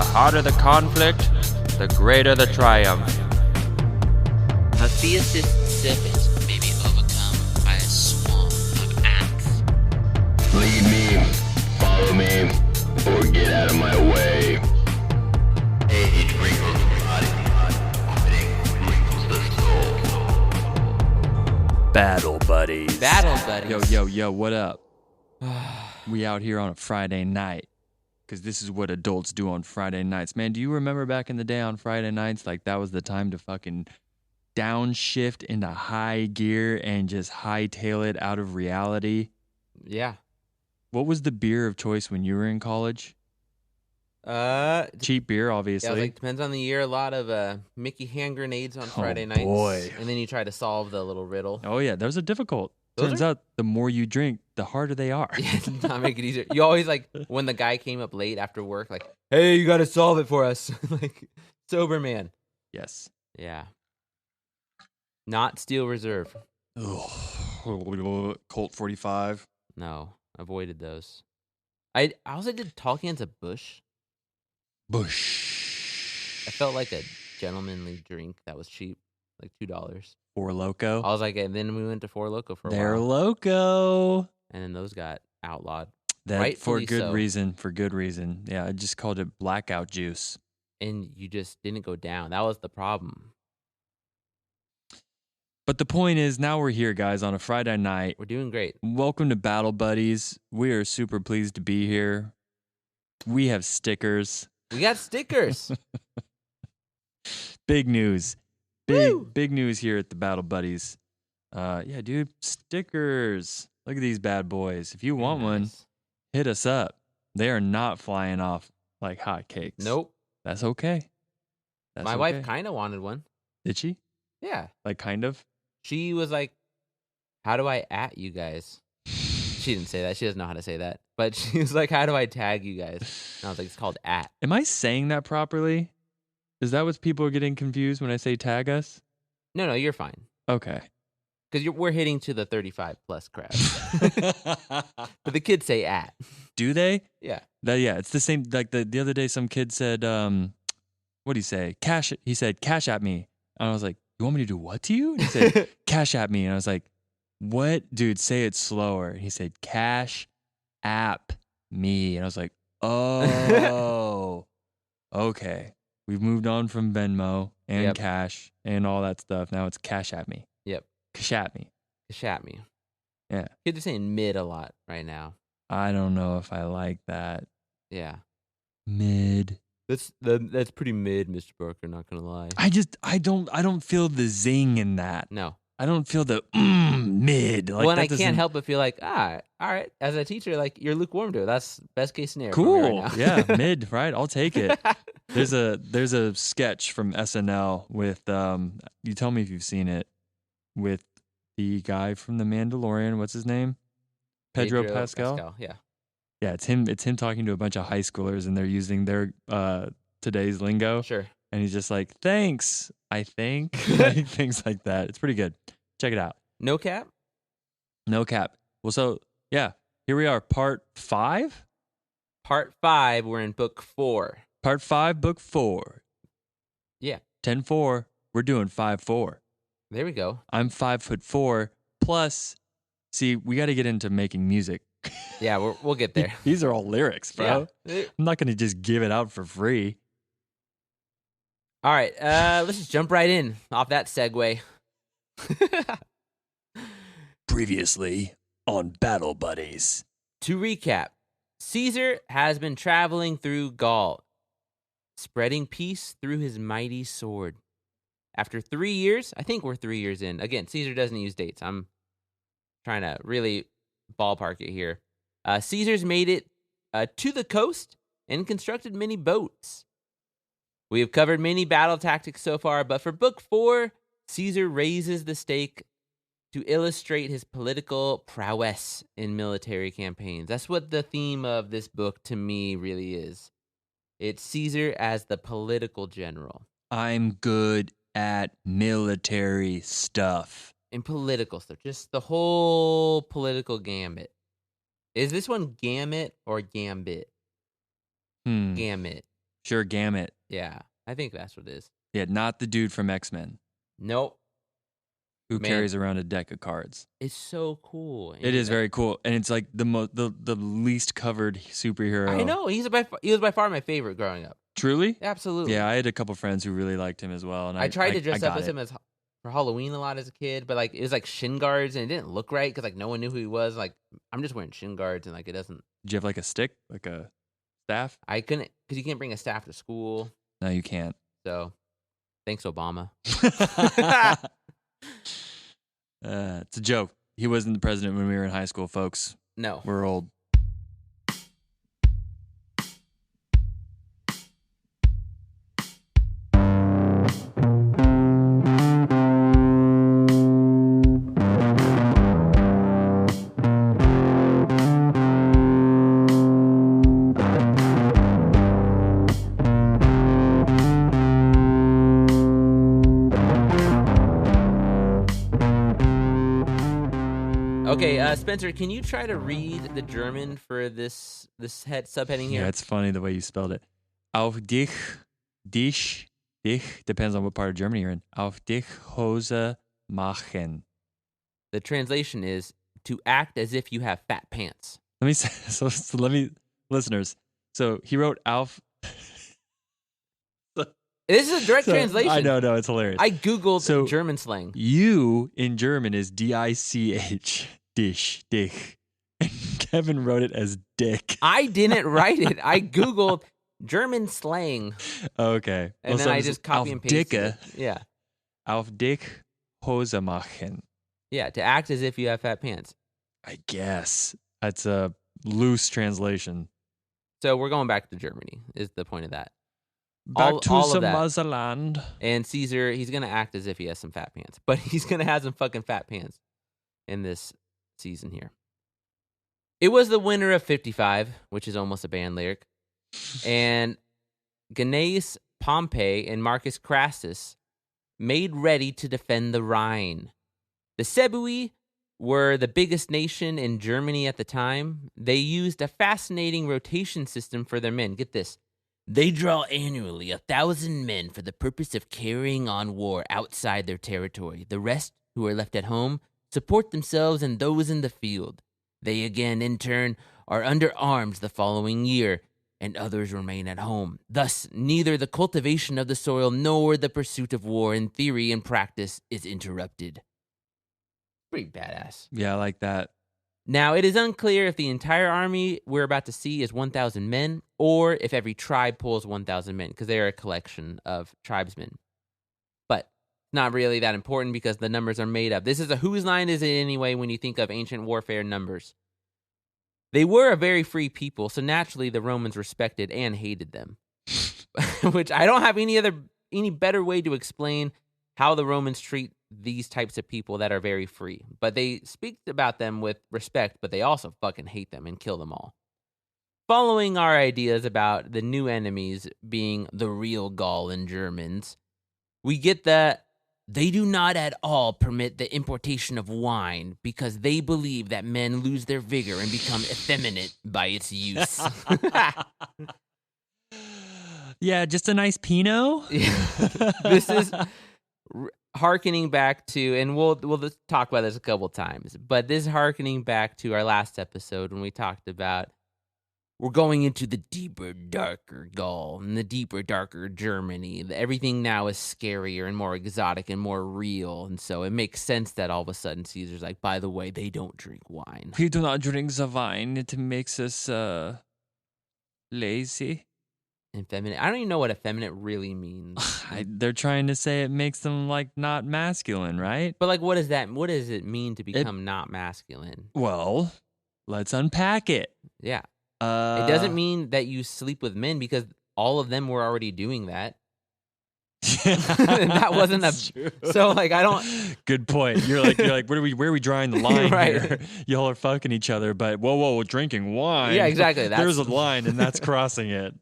hotter the conflict, the greater the triumph. A fiercest serpent may be overcome by a swarm of ants. Lead me, follow me, or get out of my way. Age wrinkles the body, quitting wrinkles the soul. Battle buddies. Battle buddies. Yo, what up? We out here on a Friday night, because this is what adults do on Friday nights. Man, do you remember back in the day on Friday nights, like that was the time to fucking downshift into high gear and just hightail it out of reality? Yeah. What was the beer of choice when you were in college? Cheap beer, obviously. Yeah, depends on the year. A lot of Mickey hand grenades on Friday nights. Boy. And then you try to solve the little riddle. Oh, yeah, those are difficult. Those Turns out the more you drink, the harder they are. Yeah, not make it easier. You always when the guy came up late after work, hey, you got to solve it for us. Sober man. Yes. Yeah. Not Steel Reserve. Oh, Colt 45. No, avoided those. I also did Tall Cans of Bush. Bush. I felt like a gentlemanly drink that was cheap, like $2. Four Loco. I was like, and then we went to Four Loko for a They're while. loco. And then those got outlawed. That Rightfully for good so. reason. For good reason. Yeah, I just called it blackout juice. And you just didn't go down. That was the problem. But the point is, now we're here, guys, on a Friday night. We're doing great. Welcome to Battle Buddies. We are super pleased to be here. We have stickers. We got stickers. Big news. Woo! Big news here at the Battle Buddies. Yeah, dude, stickers. Look at these bad boys. If you want one, Nice. hit us up. They are not flying off like hotcakes. Nope. That's okay. That's My okay. wife kind of wanted one. Did she? Yeah. Like, kind of? She was like, how do I at you guys? She didn't say that. She doesn't know how to say that. But she was like, how do I tag you guys? And I was like, it's called at. Am I saying that properly? Is that what people are getting confused when I say tag us? No, you're fine. Okay. Because we're hitting to the 35 plus crowd. But the kids say at. Do they? Yeah. Yeah, it's the same. Like the other day, some kid said, what do you say? Cash. He said, cash at me. And I was like, you want me to do what to you? And he said, cash at me. And I was like, what? Dude, say it slower. And he said, cash app me. And I was like, oh, okay. We've moved on from Venmo and Yep. cash and all that stuff. Now it's cash at me. Yep. Cash at me. Shat me. Yeah. Kids are saying mid a lot right now. I don't know if I like that. Yeah. Mid. That's pretty mid, Mr. Barker, not gonna lie. I don't feel the zing in that. No. I don't feel the mid. Like, Well, and that I can't doesn't- help but feel like, all right. As a teacher, you're lukewarm to it. That's best case scenario. for me Cool. right now. Yeah, mid, right? I'll take it. There's a sketch from SNL with you tell me if you've seen it, with the guy from The Mandalorian. What's his name? Pedro Pascal. Yeah. Yeah, it's him talking to a bunch of high schoolers, and they're using their today's lingo. Sure. And he's just like, thanks, I think. Like, things like that. It's pretty good. Check it out. No cap? No cap. Well, so, yeah, here we are, part 5? Part 5, we're in book 4. Part 5, book 4. Yeah. 10-4. We're doing 5-4. There we go. I'm 5'4". Plus, see, we got to get into making music. Yeah, we'll get there. These are all lyrics, bro. Yeah. I'm not going to just give it out for free. All right, let's just jump right in off that segue. Previously on Battle Buddies. To recap, Caesar has been traveling through Gaul, spreading peace through his mighty sword. After 3 years, I think we're 3 years in. Again, Caesar doesn't use dates. I'm trying to really ballpark it here. Caesar's made it to the coast and constructed many boats. We have covered many battle tactics so far, but for book 4, Caesar raises the stake to illustrate his political prowess in military campaigns. That's what the theme of this book to me really is. It's Caesar as the political general. I'm good at military stuff. And political stuff, just the whole political gambit. Is this one gamut or gambit? Gamut. Sure, Gamut. Yeah, I think that's what it is. Yeah, not the dude from X-Men Nope. who Man. carries around a deck of cards. It's so cool. It is very cool, and it's like the least covered superhero. I know. He was by far my favorite growing up. Truly? Absolutely. Yeah, I had a couple friends who really liked him as well, and I tried to dress up got as him for Halloween a lot as a kid, but like it was like shin guards and it didn't look right because like no one knew who he was. Like I'm just wearing shin guards and like it doesn't. Did you have like a stick, like a staff? I couldn't because you can't bring a staff to school. No, you can't. So thanks, Obama. It's a joke. He wasn't the president when we were in high school, folks. No. We're old. Okay, Spencer, can you try to read the German for this subheading here? Yeah, it's funny the way you spelled it. Auf dich, dich depends on what part of Germany you're in. Auf Dicke Hose Machen. The translation is to act as if you have fat pants. Let me say, so let me, listeners. So he wrote Auf. This is a direct translation. I know, it's hilarious. I googled So, German slang. You in German is dich, dich. And Kevin wrote it as dick. I didn't write it. I googled German slang, Okay. and then I just copy and pasted Dicke, it. Yeah, Auf Dicke Hose Machen. yeah, to act as if you have fat pants. I guess that's a loose translation. So we're going back to Germany. Is the point of that? Back to all of some that. motherland. And Caesar, he's gonna act as if he has some fat pants, but he's gonna have some fucking fat pants in this season here. It was the winter of 55, which is almost a band lyric, and Gnaeus Pompey and Marcus Crassus made ready to defend the Rhine. The Sebui were the biggest nation in Germany at the time. They used a fascinating rotation system for their men. Get this. They draw annually 1,000 men for the purpose of carrying on war outside their territory. The rest, who are left at home, support themselves and those in the field. They again, in turn, are under arms the following year, and others remain at home. Thus, neither the cultivation of the soil nor the pursuit of war in theory and practice is interrupted. Pretty badass. Yeah, I like that. Now, it is unclear if the entire army we're about to see is 1,000 men, or if every tribe pulls 1,000 men, because they are a collection of tribesmen. But not really that important because the numbers are made up. This is a whose line is it anyway when you think of ancient warfare numbers. They were a very free people, so naturally the Romans respected and hated them. Which I don't have any better way to explain how the Romans treat these types of people that are very free. But they speak about them with respect, but they also fucking hate them and kill them all. Following our ideas about the new enemies being the real Gaul and Germans, we get that they do not at all permit the importation of wine because they believe that men lose their vigor and become effeminate by its use. Yeah, just a nice Pinot. This is hearkening back to, and we'll just talk about this a couple times, but this is hearkening back to our last episode when we talked about we're going into the deeper, darker Gaul and the deeper, darker Germany. Everything now is scarier and more exotic and more real, and so it makes sense that all of a sudden Caesar's like, by the way, they don't drink wine. We do not drink the wine. It makes us lazy. Effeminate. I don't even know what effeminate really means. They're trying to say it makes them like not masculine, right? But like, what does it mean to become not masculine? Well, let's unpack it. Yeah. It doesn't mean that you sleep with men because all of them were already doing that. That wasn't so like I don't. Good point. You're like where are we drawing the line Right. here? Y'all are fucking each other, but whoa, drinking wine. Yeah, exactly. There's a line, and that's crossing it.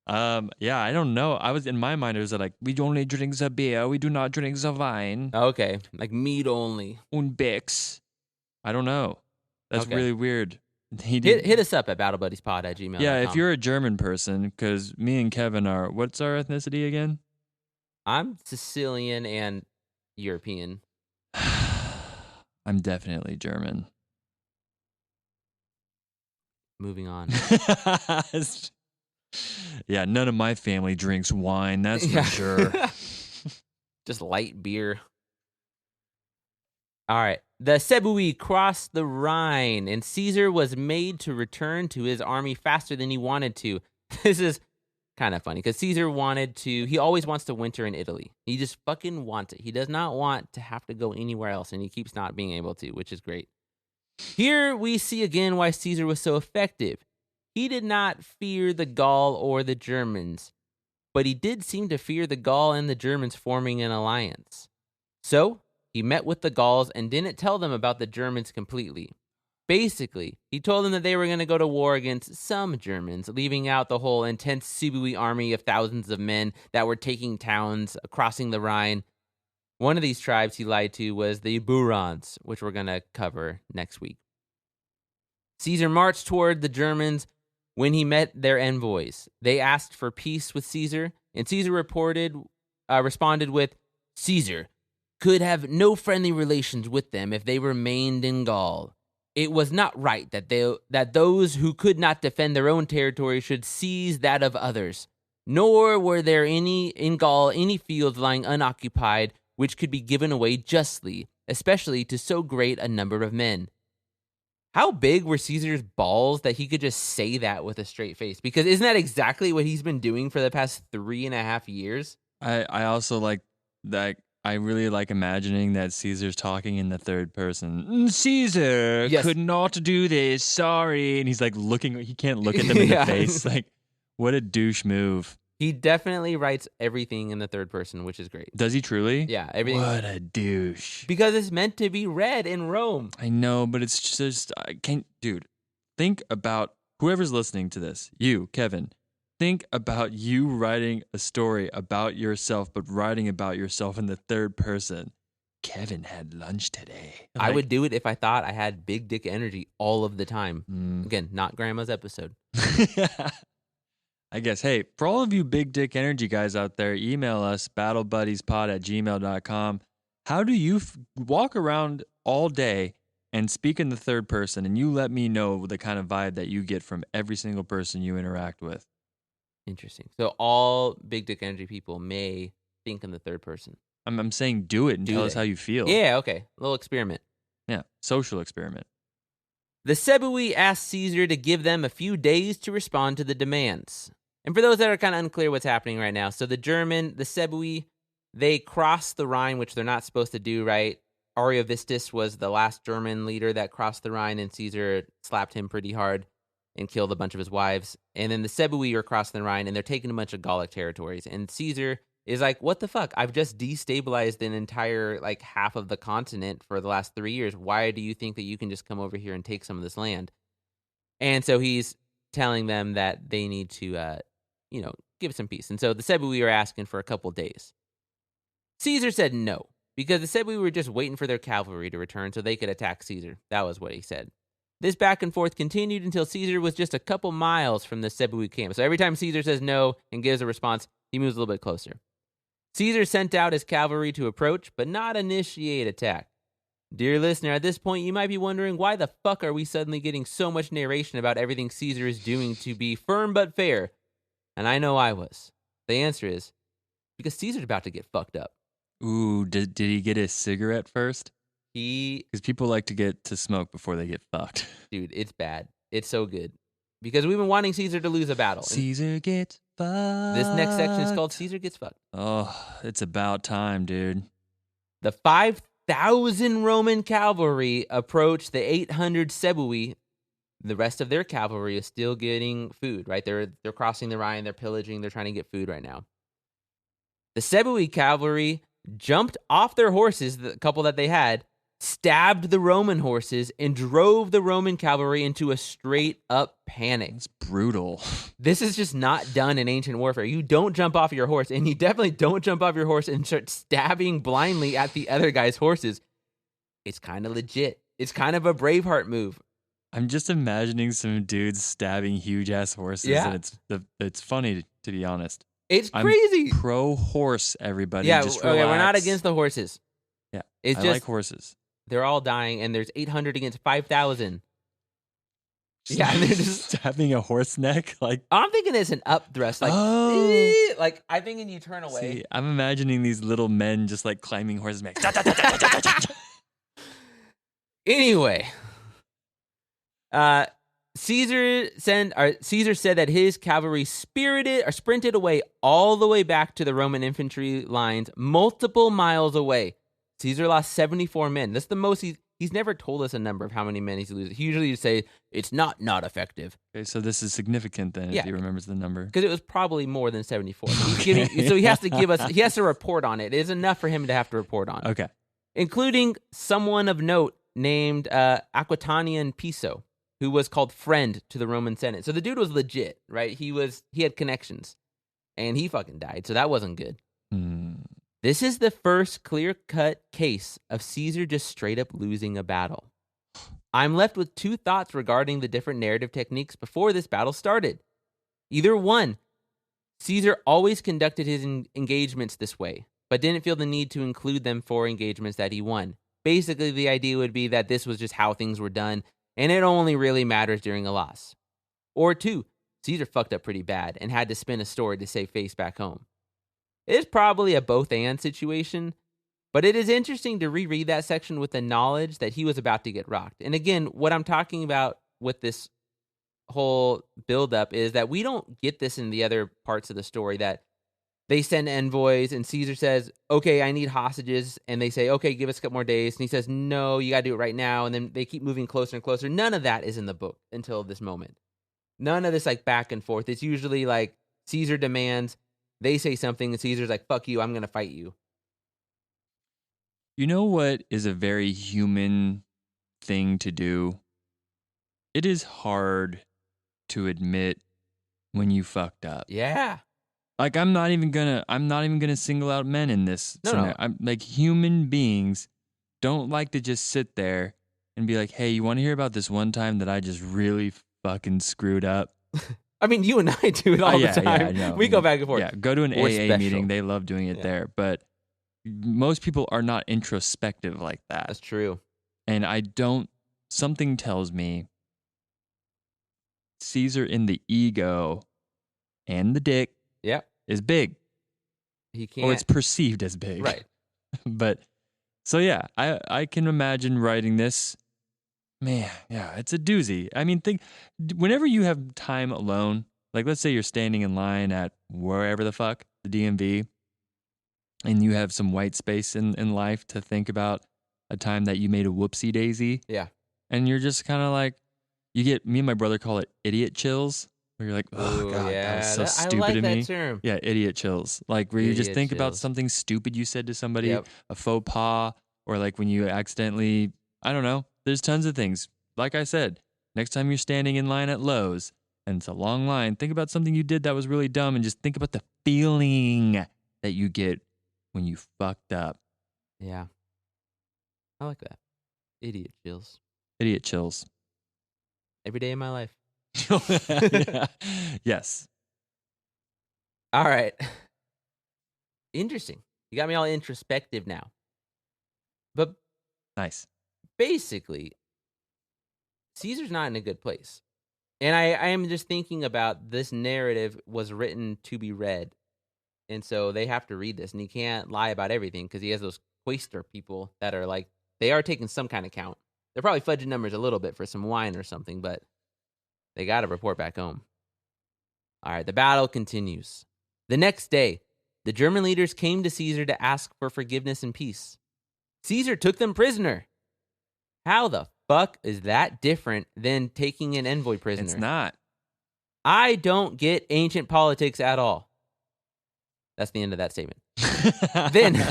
Yeah, I don't know. I was in my mind. It was like we only drink the beer. We do not drink the wine. Okay, like mead only. Und Bix. I don't know. That's Okay. really weird. he did. Hit us up at battlebuddiespod@gmail.com. Yeah, if you're a German person, because me and Kevin are. What's our ethnicity again? I'm Sicilian and European. I'm definitely German. Moving on. Yeah, none of my family drinks wine. That's for sure. Just light beer. All right. The Sebui crossed the Rhine, and Caesar was made to return to his army faster than he wanted to. This is kind of funny because Caesar he always wants to winter in Italy. He just fucking wants it. He does not want to have to go anywhere else, and he keeps not being able to, which is great. Here we see again why Caesar was so effective. He did not fear the Gaul or the Germans, but he did seem to fear the Gaul and the Germans forming an alliance. So he met with the Gauls and didn't tell them about the Germans completely. Basically, he told them that they were going to go to war against some Germans, leaving out the whole intense Sebui army of thousands of men that were taking towns, crossing the Rhine. One of these tribes he lied to was the Burons, which we're going to cover next week. Caesar marched toward the Germans when he met their envoys. They asked for peace with Caesar, and Caesar responded with, Caesar could have no friendly relations with them if they remained in Gaul. It was not right that those who could not defend their own territory should seize that of others. Nor were there in Gaul any fields lying unoccupied which could be given away justly, especially to so great a number of men. How big were Caesar's balls that he could just say that with a straight face? Because isn't that exactly what he's been doing for the past 3.5 years? I also like that. I really like imagining that Caesar's talking in the third person. Caesar could not do this. Sorry. And he's like looking, he can't look at them in the face. Like, what a douche move. He definitely writes everything in the third person, which is great. Does he truly? Yeah, everything. What a douche. Because it's meant to be read in Rome. I know, but it's just, dude, think about whoever's listening to this. You, Kevin. Think about you writing a story about yourself, but writing about yourself in the third person. Kevin had lunch today. I would do it if I thought I had big dick energy all of the time. Again, not Grandma's episode. I guess, hey, for all of you big dick energy guys out there, email us, battlebuddiespod@gmail.com. How do you walk around all day and speak in the third person, and you let me know the kind of vibe that you get from every single person you interact with? Interesting. So all big dick energy people may think in the third person. I'm saying do it and tell us how you feel. Yeah, okay. A little experiment. Yeah, social experiment. The Sebui asked Caesar to give them a few days to respond to the demands. And for those that are kind of unclear what's happening right now, so the Sebui, they crossed the Rhine, which they're not supposed to do, right? Ariovistus was the last German leader that crossed the Rhine, and Caesar slapped him pretty hard and killed a bunch of his wives. And then the Sebui are crossing the Rhine, and they're taking a bunch of Gallic territories. And Caesar is like, what the fuck? I've just destabilized an entire, half of the continent for the last 3 years. Why do you think that you can just come over here and take some of this land? And so he's telling them that they need to, give some peace. And so the Sebui are asking for a couple days. Caesar said no, because the Sebui were just waiting for their cavalry to return so they could attack Caesar. That was what he said. This back and forth continued until Caesar was just a couple miles from the Sebui camp. So every time Caesar says no and gives a response, he moves a little bit closer. Caesar sent out his cavalry to approach, but not initiate attack. Dear listener, at this point, you might be wondering, why the fuck are we suddenly getting so much narration about everything Caesar is doing to be firm but fair? And I know I was. The answer is, because Caesar's about to get fucked up. Ooh, did he get a cigarette first? Because people like to get to smoke before they get fucked. Dude, it's bad. It's so good. Because we've been wanting Caesar to lose a battle. Caesar gets fucked. This next section is called Caesar Gets Fucked. Oh, it's about time, dude. The 5,000 Roman cavalry approached the 800 Sebui. The rest of their cavalry is still getting food, right? They're crossing the Rhine, they're pillaging, they're trying to get food right now. The Sebui cavalry jumped off their horses, the couple that they had, stabbed the Roman horses, and drove the Roman cavalry into a straight-up panic. It's brutal. This is just not done in ancient warfare. You don't jump off your horse, and you definitely don't jump off your horse and start stabbing blindly at the other guy's horses. It's kind of legit. It's kind of a Braveheart move. I'm just imagining some dudes stabbing huge ass horses, Yeah. and it's funny to be honest. It's I'm crazy. pro horse, everybody. Yeah, just okay, we're not relax. against the horses. Yeah, It's I just like horses. they're all dying, and there's 800 against 5,000. Yeah, and they're just. Stabbing a horse neck, like. I'm thinking it's an up thrust, like, Oh. like I'm thinking you turn away. See, I'm imagining these little men just like climbing horses' necks. Anyway, Caesar said that his cavalry sprinted away all the way back to the Roman infantry lines, multiple miles away. Caesar lost 74 men. That's the most he's never told us a number of how many men he's losing. He usually just say it's not effective. Okay, so this is significant then, Yeah. if he remembers the number. Because it was probably more than 74. So he has to give us. He has to report on it. It's enough for him to have to report on, Okay. including someone of note named Aquitanian Piso, who was called friend to the Roman Senate. So the dude was legit, right? He had connections, and he fucking died. So that wasn't good. This is the first clear-cut case of Caesar just straight up losing a battle. I'm left with two thoughts regarding the different narrative techniques before this battle started. Either one, Caesar always conducted his engagements this way, but didn't feel the need to include them for engagements that he won. Basically, the idea would be that this was just how things were done, and it only really matters during a loss. Or two, Caesar fucked up pretty bad and had to spin a story to save face back home. It is probably a both-and situation, but it is interesting to reread that section with the knowledge that he was about to get rocked. And again, what I'm talking about with this whole buildup is that we don't get this in the other parts of the story, that they send envoys and Caesar says, okay, I need hostages. And they say, okay, give us a couple more days. And he says, no, you got to do it right now. And then they keep moving closer and closer. None of that is in the book until this moment. None of this like back and forth. It's usually like Caesar demands, they say something, and Caesar's like, fuck you, I'm going to fight you. You know what is a very human thing to do? It is hard to admit when you fucked up. Yeah. Like I'm not even gonna single out men in this No. scenario. I'm like, human beings don't like to just sit there and be like, hey, you want to hear about this one time that I just really fucking screwed up? I mean, you and I do it all the time. Yeah, I know. We go back and forth. Yeah, go to an We're AA special. meeting. They love doing it there. But most people are not introspective like that. That's true. And something tells me Caesar in the ego and the dick Yep. is big. He can't. Or it's perceived as big. Right. But, so yeah, I can imagine writing this. Man, yeah, it's a doozy. I mean, whenever you have time alone, like let's say you're standing in line at wherever the fuck, the DMV, and you have some white space in life to think about a time that you made a whoopsie daisy. Yeah. And you're just kind of like, me and my brother call it idiot chills, where you're like, oh Ooh, God, yeah. that was so stupid I like of that me. term. Yeah, idiot chills. Like where you just Idiot think about chills. something stupid you said to somebody, Yep. a faux pas, or like when you accidentally, I don't know, there's tons of things. Like I said, next time you're standing in line at Lowe's and it's a long line, think about something you did that was really dumb and just think about the feeling that you get when you fucked up. Yeah. I like that. Idiot chills. Idiot chills. Every day of my life. Yeah. Yes. All right. Interesting. You got me all introspective now. But Nice. basically, Caesar's not in a good place. And I am just thinking about this narrative was written to be read. And so they have to read this. And he can't lie about everything because he has those quaestor people that are like, they are taking some kind of count. They're probably fudging numbers a little bit for some wine or something, but they got to report back home. All right, the battle continues. The next day, the German leaders came to Caesar to ask for forgiveness and peace. Caesar took them prisoner. How the fuck is that different than taking an envoy prisoner? It's not. I don't get ancient politics at all. That's the end of that statement. Then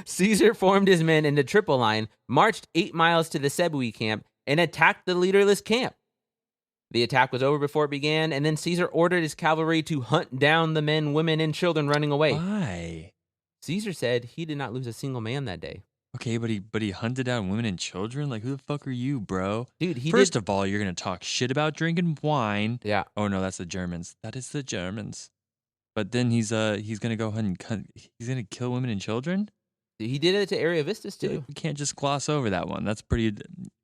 Caesar formed his men into triple line, marched 8 miles to the Sebui camp, and attacked the leaderless camp. The attack was over before it began, and then Caesar ordered his cavalry to hunt down the men, women, and children running away. Why? Caesar said he did not lose a single man that day. Okay, but he hunted down women and children? Like, who the fuck are you, bro? Dude, he First did. of all, you're going to talk shit about drinking wine. Yeah. Oh, no, that's the Germans. That is the Germans. But then he's going to go ahead and he's going to kill women and children? He did it to Area Vistas Dude, too. we can't just gloss over that one. That's pretty.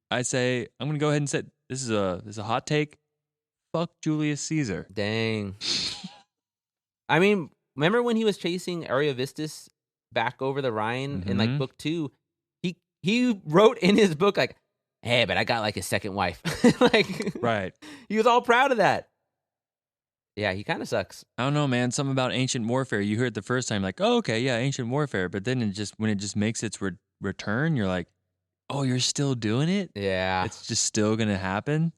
I say, I'm going to go ahead and say, this is a hot take. Fuck Julius Caesar. Dang. I mean, remember when he was chasing Area Vistas back over the Rhine in like book 2? He wrote in his book like, "Hey, but I got like a second wife." Like, Right. He was all proud of that. Yeah, he kind of sucks. I don't know, man. Something about ancient warfare. You heard it the first time, like, oh, okay, yeah, ancient warfare. But then when it just makes its return, you're like, oh, you're still doing it? Yeah. It's just still gonna happen.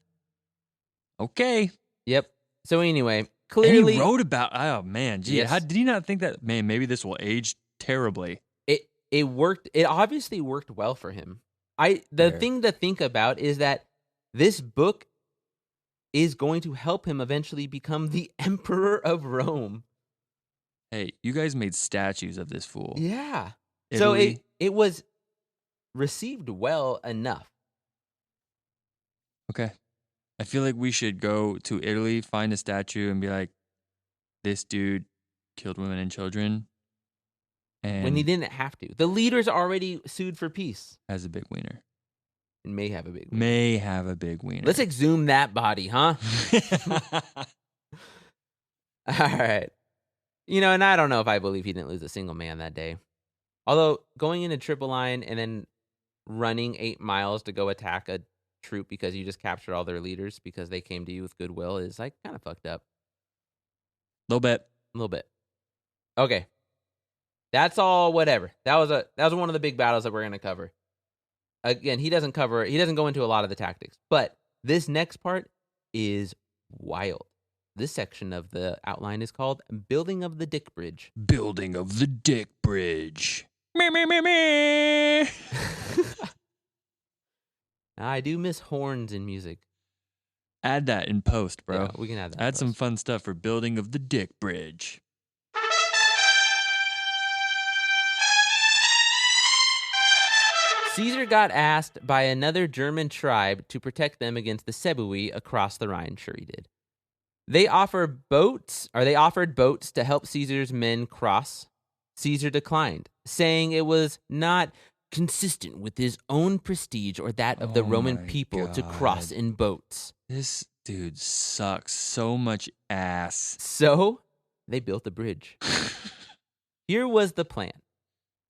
Okay. Yep. So anyway, And clearly he wrote about. Oh man, gee, Yes. how did he not think that? Man, maybe this will age terribly. it worked. It obviously worked well for him. The Fair. thing to think about is that this book is going to help him eventually become the Emperor of Rome. Hey, you guys made statues of this fool. Yeah. Italy. So it was received well enough. Okay. I feel like we should go to Italy, find a statue, and be like, this dude killed women and children. And When he didn't have to. The leader's already sued for peace. has a big wiener. And may have a big one. May have a big wiener. Let's exhume that body, huh? All right. And I don't know if I believe he didn't lose a single man that day. Although going into triple line and then running 8 miles to go attack a troop because you just captured all their leaders because they came to you with goodwill is like kind of fucked up. Little bit. A little bit. Okay. That's all whatever. That was one of the big battles that we're going to cover. Again, he doesn't go into a lot of the tactics, but this next part is wild. This section of the outline is called Building of the Dick Bridge. Building of the Dick Bridge. Me, me, me, me. I do miss horns in music. Add that in post, bro. Yeah, we can add that. Add in some post. fun stuff for Building of the Dick Bridge. Caesar got asked by another German tribe to protect them against the Sebui across the Rhine. Sure he did. They offered boats to help Caesar's men cross. Caesar declined, saying it was not consistent with his own prestige or that of the Oh Roman my people to cross God. in boats. This dude sucks so much ass. So they built a bridge. Here was the plan.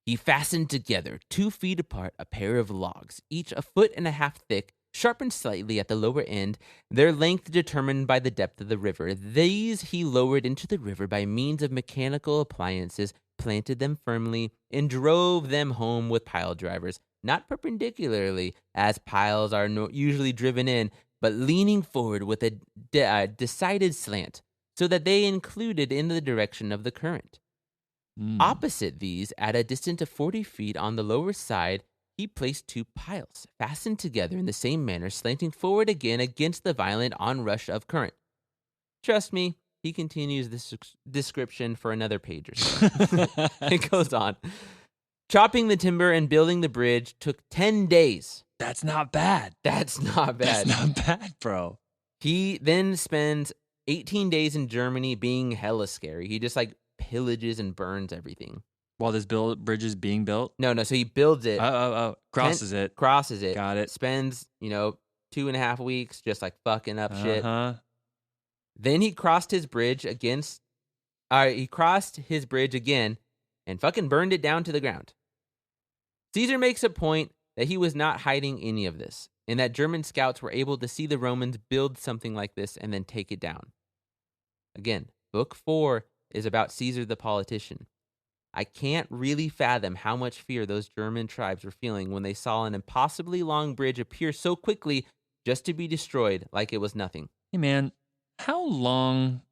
He fastened together 2 feet apart a pair of logs, each 1.5 feet thick, sharpened slightly at the lower end, their length determined by the depth of the river. These he lowered into the river by means of mechanical appliances, planted them firmly, and drove them home with pile drivers, not perpendicularly, as piles are usually driven in, but leaning forward with a decided slant, so that they included in the direction of the current. Opposite these, at a distance of 40 feet on the lower side, he placed 2 piles, fastened together in the same manner, slanting forward again against the violent onrush of current. Trust me, he continues this description for another page or so. It goes on. Chopping the timber and building the bridge took 10 days. That's not bad. That's not bad. That's not bad, bro. He then spends 18 days in Germany being hella scary. He just pillages and burns everything. While this bridge is being built? No, so he builds it. Crosses it. Crosses it. Got it. Spends, 2.5 weeks just fucking up shit. Uh-huh. Then he crossed his bridge again and fucking burned it down to the ground. Caesar makes a point that he was not hiding any of this, and that German scouts were able to see the Romans build something like this and then take it down. Again, book 4 is about Caesar the politician. I can't really fathom how much fear those German tribes were feeling when they saw an impossibly long bridge appear so quickly just to be destroyed like it was nothing. Hey, man, how long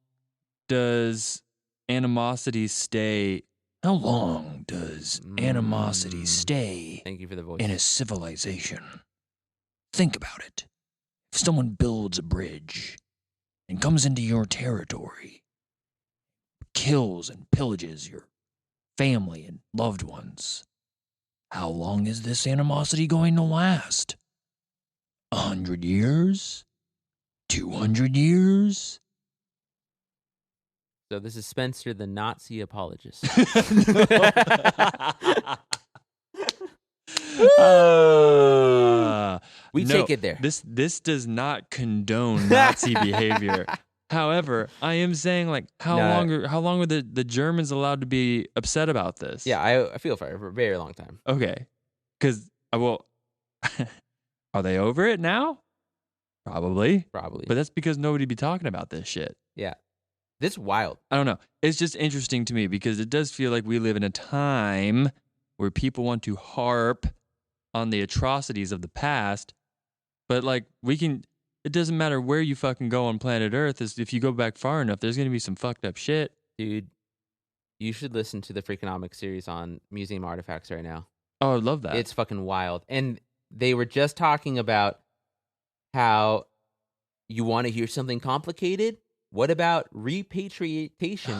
does animosity stay? How long does animosity stay Thank you for the voice. in a civilization? Think about it. If someone builds a bridge and comes into your territory, kills and pillages your family and loved ones, how long is this animosity going to last? 100 years? 200 years? So this is Spencer, the Nazi apologist. We take it there. This does not condone Nazi behavior. However, I am saying, like, how long are the Germans allowed to be upset about this? Yeah, I feel for a very long time. Okay. Because, well, are they over it now? Probably. But that's because nobody be talking about this shit. Yeah. This is wild. I don't know. It's just interesting to me because it does feel like we live in a time where people want to harp on the atrocities of the past, but like it doesn't matter where you fucking go on planet Earth. If you go back far enough, there's going to be some fucked up shit. Dude, you should listen to the Freakonomics series on museum artifacts right now. Oh, I love that. It's fucking wild. And they were just talking about how you want to hear something complicated? What about repatriation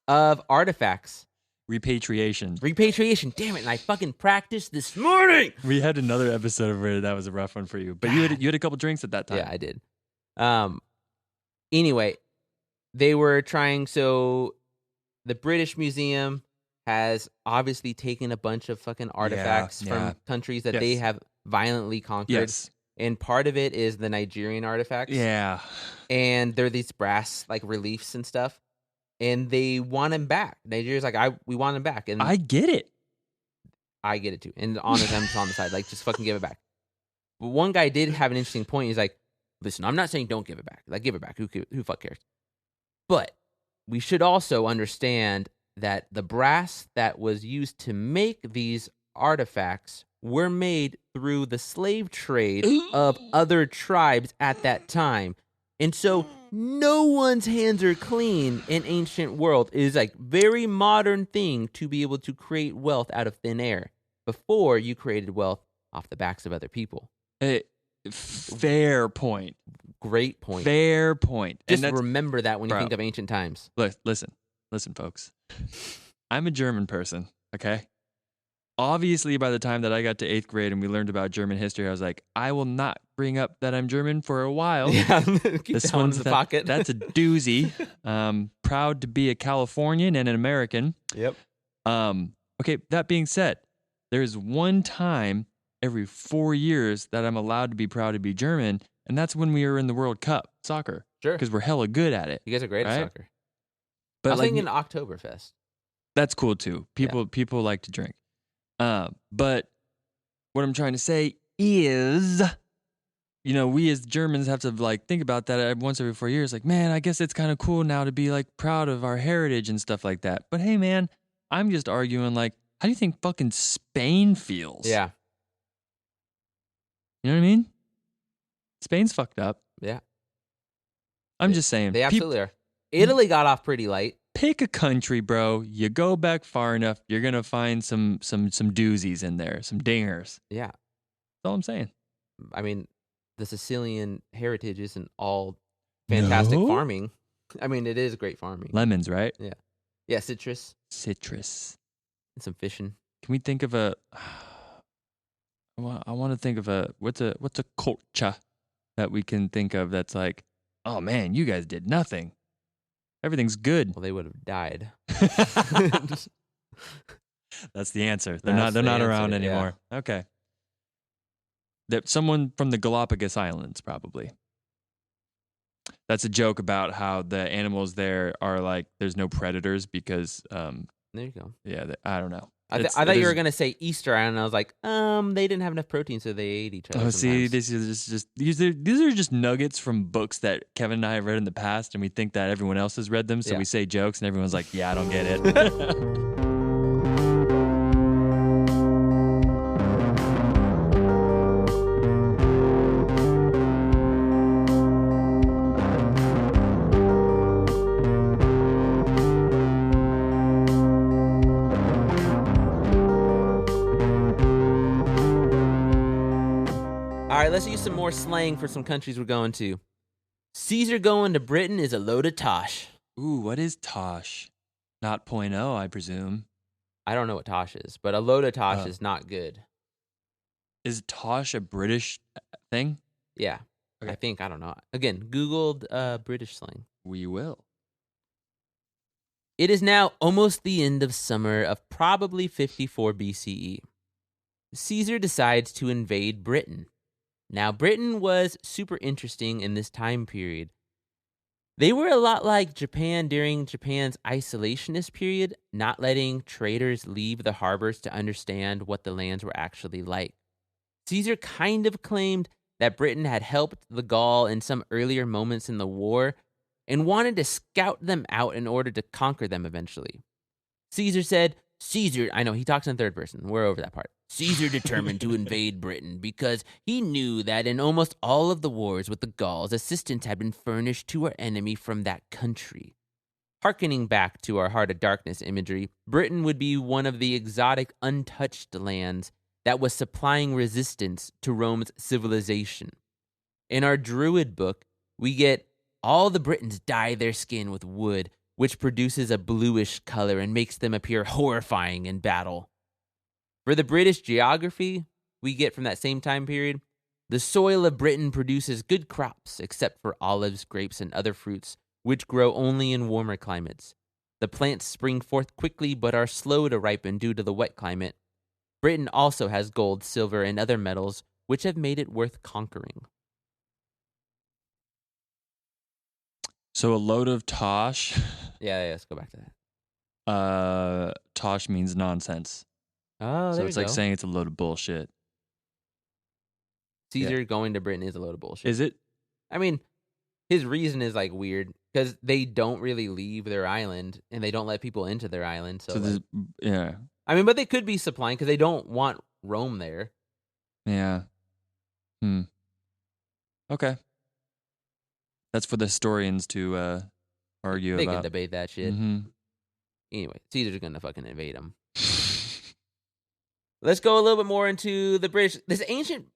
of artifacts? Repatriation. Damn it! And I fucking practiced this morning. We had another episode where that was a rough one for you, but you had a couple drinks at that time. Yeah, I did. Anyway, they were trying. So the British Museum has obviously taken a bunch of fucking artifacts from countries that they have violently conquered. Yes. And part of it is the Nigerian artifacts. Yeah. And they're these brass like reliefs and stuff. And they want him back. Nigeria's like, we want him back. And I get it. I get it too. And I'm just on the side, like, just fucking give it back. But one guy did have an interesting point. He's like, listen, I'm not saying don't give it back. Like, give it back. Who fuck cares? But we should also understand that the brass that was used to make these artifacts were made through the slave trade of other tribes at that time. And so no one's hands are clean in ancient world. It is like very modern thing to be able to create wealth out of thin air. Before you created wealth off the backs of other people. Fair point. Great point. Fair point. Just remember that when you think of ancient times. Listen, folks. I'm a German person, okay? Obviously, by the time that I got to 8th grade and we learned about German history, I was like, I will not bring up that I'm German for a while. Yeah, keep this one's in the pocket. That's a doozy. Proud to be a Californian and an American. Yep. Okay, that being said, there's one time every 4 years that I'm allowed to be proud to be German, and that's when we were in the World Cup soccer. Sure. Because we're hella good at it. You guys are great at soccer. But I was thinking Oktoberfest. That's cool too. People like to drink. But what I'm trying to say is, we as Germans have to like think about that once every 4 years. Like, man, I guess it's kind of cool now to be like proud of our heritage and stuff like that. But hey, man, I'm just arguing like, how do you think fucking Spain feels? Yeah. You know what I mean? Spain's fucked up. Yeah. I'm just saying. They absolutely are. Italy got off pretty light. Pick a country, bro. You go back far enough, you're gonna find some doozies in there, some dingers. Yeah. That's all I'm saying. I mean, the Sicilian heritage isn't all fantastic farming. I mean, it is great farming. Lemons, right? Yeah. Yeah, citrus. And some fishing. Can we think of a... I want to think of what's a culture that we can think of that's like, oh man, you guys did nothing. Everything's good. Well, they would have died. That's the answer. They're not around anymore. Yeah. Okay. That someone from the Galapagos Islands, probably. That's a joke about how the animals there are like, there's no predators because... there you go. Yeah, I don't know. I thought you were going to say Easter Island, and I was like, they didn't have enough protein, so they ate each other. Oh, see, these are just nuggets from books that Kevin and I have read in the past, and we think that everyone else has read them, so we say jokes, and everyone's like, yeah, I don't get it. All right, let's use some more slang for some countries we're going to. Caesar going to Britain is a load of tosh. Ooh, what is Tosh? Not .0, I presume. I don't know what Tosh is, but a load of Tosh is not good. Is Tosh a British thing? Yeah. Okay. I think. I don't know. Again, Googled British slang. We will. It is now almost the end of summer of probably 54 BCE. Caesar decides to invade Britain. Now, Britain was super interesting in this time period. They were a lot like Japan during Japan's isolationist period, not letting traders leave the harbors to understand what the lands were actually like. Caesar kind of claimed that Britain had helped the Gaul in some earlier moments in the war and wanted to scout them out in order to conquer them eventually. Caesar said, I know he talks in third person. We're over that part. Caesar determined to invade Britain because he knew that in almost all of the wars with the Gauls, assistance had been furnished to our enemy from that country. Harkening back to our Heart of Darkness imagery, Britain would be one of the exotic, untouched lands that was supplying resistance to Rome's civilization. In our Druid book, we get all the Britons dye their skin with wood, which produces a bluish color and makes them appear horrifying in battle. For the British geography we get from that same time period, the soil of Britain produces good crops except for olives, grapes, and other fruits, which grow only in warmer climates. The plants spring forth quickly but are slow to ripen due to the wet climate. Britain also has gold, silver, and other metals, which have made it worth conquering. So a load of Tosh. Yeah, let's go back to that. Tosh means nonsense. Oh, So there it's you like go. saying it's a load of bullshit. Caesar going to Britain is a load of bullshit. Is it? I mean, his reason is like weird because they don't really leave their island and they don't let people into their island. So, this, yeah. I mean, but they could be supplying because they don't want Rome there. Yeah. Okay. That's for the historians to argue They about. can debate that shit. Mm-hmm. Anyway, Caesar's going to fucking invade them. Let's go a little bit more into the British. This ancient